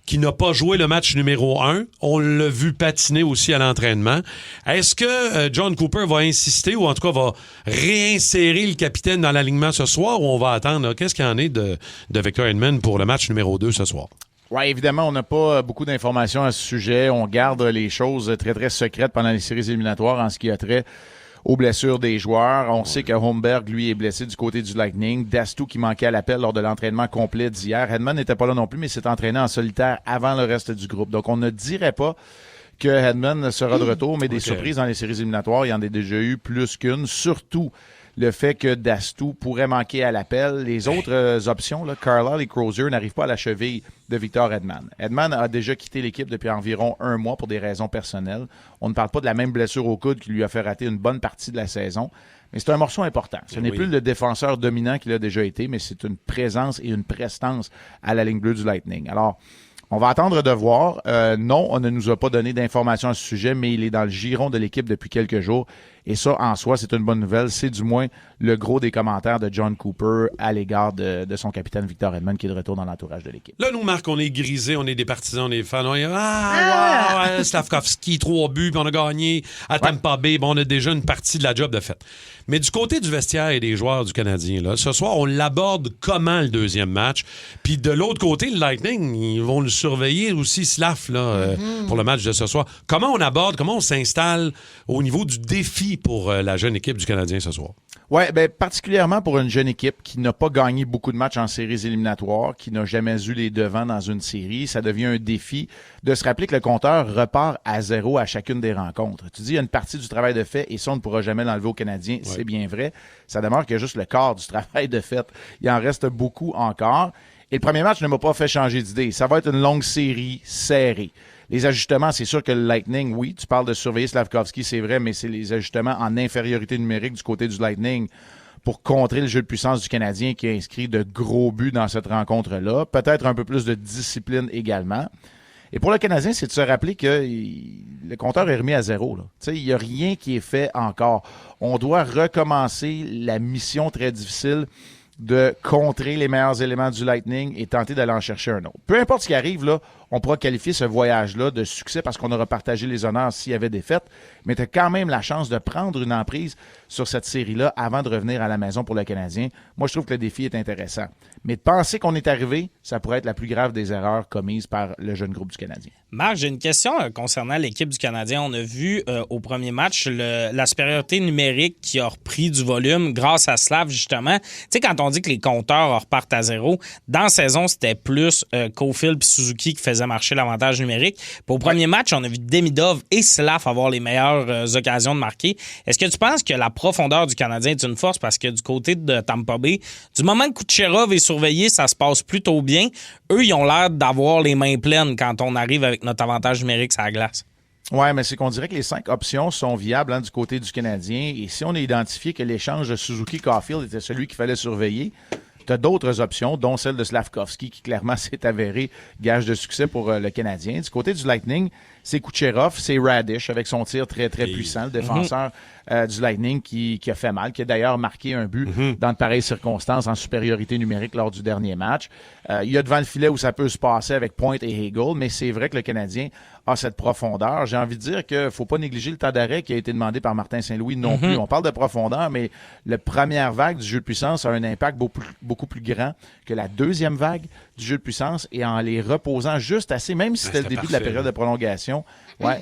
qui n'a pas joué le match numéro 1. On l'a vu patiner aussi à l'entraînement. Est-ce que John Cooper va insister ou en tout cas va réinsérer le capitaine dans l'alignement ce soir ou on va attendre? Là? Qu'est-ce qu'il y en est de Victor Hedman pour le match numéro 2 ce soir? Oui, évidemment, on n'a pas beaucoup d'informations à ce sujet. On garde les choses très, très secrètes pendant les séries éliminatoires en ce qui a trait aux blessures des joueurs. On sait que Holmberg, lui, est blessé du côté du Lightning. Dastou qui manquait à l'appel lors de l'entraînement complet d'hier. Hedman n'était pas là non plus, mais s'est entraîné en solitaire avant le reste du groupe. Donc, on ne dirait pas que Hedman sera de retour, mais des surprises dans les séries éliminatoires, il y en a déjà eu plus qu'une, surtout le fait que Dastou pourrait manquer à l'appel. Les autres options, là, Carlisle et Crozier, n'arrivent pas à la cheville de Victor Hedman. Hedman a déjà quitté l'équipe depuis environ 1 mois pour des raisons personnelles. On ne parle pas de la même blessure au coude qui lui a fait rater une bonne partie de la saison, mais c'est un morceau important. Ce n'est plus le défenseur dominant qu'il a déjà été, mais c'est une présence et une prestance à la ligne bleue du Lightning. Alors, on va attendre de voir. Non, on ne nous a pas donné d'informations à ce sujet, mais il est dans le giron de l'équipe depuis quelques jours. Et ça, en soi, c'est une bonne nouvelle. C'est du moins le gros des commentaires de John Cooper à l'égard de son capitaine Victor Hedman qui est de retour dans l'entourage de l'équipe. Là, nous, Marc, on est grisés, on est des partisans, on est fans. On est, Slavkovski, 3 buts, puis on a gagné à Tampa Bay. Bon, on a déjà une partie de la job de fait. Mais du côté du vestiaire et des joueurs du Canadien, là, ce soir, on l'aborde comment le deuxième match? Puis de l'autre côté, le Lightning, ils vont le surveiller aussi, Slav, là, pour le match de ce soir. Comment on aborde, comment on s'installe au niveau du défi pour la jeune équipe du Canadien ce soir? Oui, ben, particulièrement pour une jeune équipe qui n'a pas gagné beaucoup de matchs en séries éliminatoires, qui n'a jamais eu les devants dans une série, ça devient un défi de se rappeler que le compteur repart à 0 à chacune des rencontres. Tu dis, il y a une partie du travail de fait et ça, on ne pourra jamais l'enlever aux Canadiens, c'est bien vrai. Ça demeure que juste le quart du travail de fait. Il en reste beaucoup encore. Et le premier match ne m'a pas fait changer d'idée. Ça va être une longue série serrée. Les ajustements, c'est sûr que le Lightning, oui, tu parles de surveiller Slavkovski, c'est vrai, mais c'est les ajustements en infériorité numérique du côté du Lightning pour contrer le jeu de puissance du Canadien qui a inscrit de gros buts dans cette rencontre-là. Peut-être un peu plus de discipline également. Et pour le Canadien, c'est de se rappeler que le compteur est remis à 0. Il n'y a rien qui est fait encore. On doit recommencer la mission très difficile de contrer les meilleurs éléments du Lightning et tenter d'aller en chercher un autre. Peu importe ce qui arrive, là, on pourra qualifier ce voyage-là de succès parce qu'on aura partagé les honneurs s'il y avait des fêtes, mais tu as quand même la chance de prendre une emprise sur cette série-là avant de revenir à la maison pour le Canadien. Moi, je trouve que le défi est intéressant. Mais de penser qu'on est arrivé, ça pourrait être la plus grave des erreurs commises par le jeune groupe du Canadien. Marc, j'ai une question concernant l'équipe du Canadien. On a vu au premier match la supériorité numérique qui a repris du volume grâce à Slav, justement. Tu sais, quand on dit que les compteurs repartent à zéro, dans la saison, c'était plus Caulfield et Suzuki qui faisaient marcher l'avantage numérique. Puis au premier match, on a vu Demidov et Slav avoir les meilleures occasions de marquer. Est-ce que tu penses que la profondeur du Canadien est une force? Parce que du côté de Tampa Bay, du moment que Kucherov est surveillé, ça se passe plutôt bien. Eux, ils ont l'air d'avoir les mains pleines quand on arrive avec notre avantage numérique sur la glace. Oui, mais c'est qu'on dirait que les 5 options sont viables du côté du Canadien. Et si on a identifié que l'échange de Suzuki-Caulfield était celui qu'il fallait surveiller, tu as d'autres options, dont celle de Slavkovski, qui clairement s'est avéré gage de succès pour le Canadien. Du côté du Lightning, c'est Kucherov, c'est Radish, avec son tir très, très puissant, le défenseur du Lightning qui a fait mal, qui a d'ailleurs marqué un but dans de pareilles circonstances en supériorité numérique lors du dernier match. Il y a devant le filet où ça peut se passer avec Point et Hagel, mais c'est vrai que le Canadien a cette profondeur. J'ai envie de dire qu'il ne faut pas négliger le temps d'arrêt qui a été demandé par Martin Saint-Louis non plus. On parle de profondeur, mais la première vague du jeu de puissance a un impact beaucoup plus grand que la deuxième vague du jeu de puissance, et en les reposant juste assez, même si c'était le début de la période de prolongation,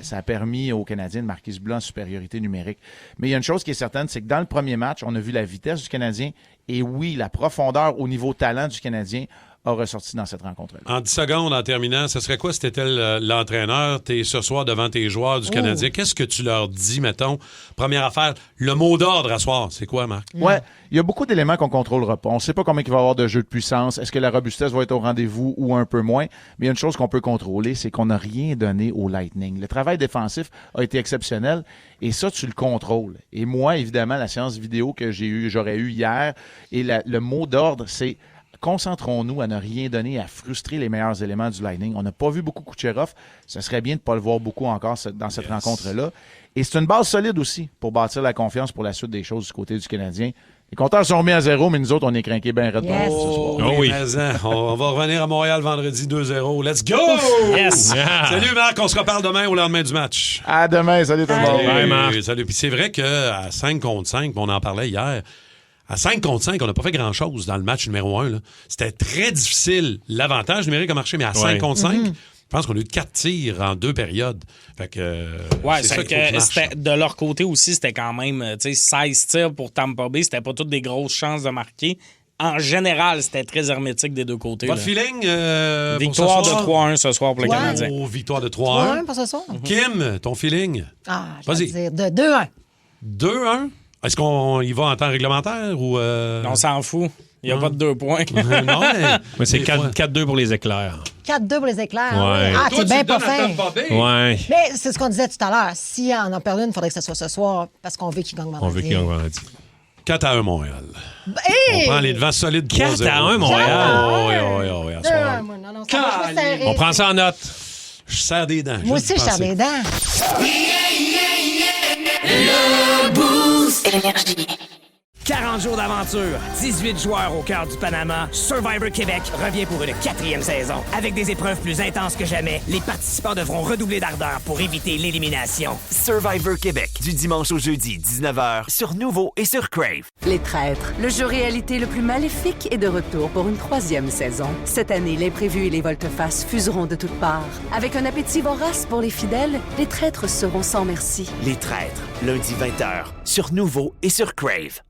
ça a permis aux Canadiens de marquer ce but en supériorité numérique. Mais il y a une chose qui est certaine, c'est que dans le premier match, on a vu la vitesse du Canadien et oui, la profondeur au niveau talent du Canadien a ressorti dans cette rencontre-là. En 10 secondes, en terminant, ce serait quoi si tu étais l'entraîneur, tu es ce soir devant tes joueurs du Canadien? Qu'est-ce que tu leur dis, mettons? Première affaire, le mot d'ordre à soir, c'est quoi, Marc? Oui, il y a beaucoup d'éléments qu'on ne contrôlera pas. On ne sait pas combien il va y avoir de jeux de puissance. Est-ce que la robustesse va être au rendez-vous ou un peu moins? Mais il y a une chose qu'on peut contrôler, c'est qu'on n'a rien donné au Lightning. Le travail défensif a été exceptionnel et ça, tu le contrôles. Et moi, évidemment, la séance vidéo que j'aurais eue hier, et le mot d'ordre, c'est concentrons-nous à ne rien donner, à frustrer les meilleurs éléments du Lightning. On n'a pas vu beaucoup Kucherov. Ce serait bien de ne pas le voir beaucoup encore dans cette rencontre-là. Et c'est une base solide aussi pour bâtir la confiance pour la suite des choses du côté du Canadien. Les compteurs sont remis à 0, mais nous autres, on est craqués bien raide. On va revenir à Montréal vendredi 2-0. Let's go! Yes! Salut Marc, on se reparle demain au lendemain du match. À demain, salut tout le monde. Bye, Marc. Salut. Puis c'est vrai qu'à 5 contre 5, on en parlait hier, à 5 contre 5, on n'a pas fait grand-chose dans le match numéro 1. Là. C'était très difficile. L'avantage numérique a marché, mais à 5 contre 5, je pense qu'on a eu 4 tirs en 2 périodes. Fait que, c'est ça qu'il faut que marche. De leur côté aussi, c'était quand même 16 tirs pour Tampa Bay. C'était pas toutes des grosses chances de marquer. En général, c'était très hermétique des deux côtés. Votre feeling victoire pour ce soir? de 3-1 ce soir pour les Canadiens. Oh, victoire de 3-1. 3-1 pour ce soir. Kim, ton feeling? Je vais dire de 2-1. 2-1? Est-ce qu'on y va en temps réglementaire ou... On s'en fout. Il n'y a pas de 2 points. Non, mais c'est 4-2 pour les éclairs. 4-2 pour les éclairs. Ouais. Ah, t'es bien pas fin. Ouais. Mais c'est ce qu'on disait tout à l'heure. Si on en perd une, il faudrait que ce soit ce soir parce qu'on veut qu'il gagne vendredi. On veut qu'il gagne vendredi. 4-1 Montréal. Hey! On prend les devants solides 4-1 Montréal. Oui. On prend ça en note. Je serre des dents. Moi aussi, je serre des dents. Le Boost. Énergie. 40 jours d'aventure, 18 joueurs au cœur du Panama, Survivor Québec revient pour une 4e saison. Avec des épreuves plus intenses que jamais, les participants devront redoubler d'ardeur pour éviter l'élimination. Survivor Québec, du dimanche au jeudi, 19h, sur Nouveau et sur Crave. Les Traîtres, le jeu réalité le plus maléfique est de retour pour une 3e saison. Cette année, l'imprévu et les volte-face fuseront de toutes parts. Avec un appétit vorace pour les fidèles, les Traîtres seront sans merci. Les Traîtres, lundi 20h, sur Nouveau et sur Crave.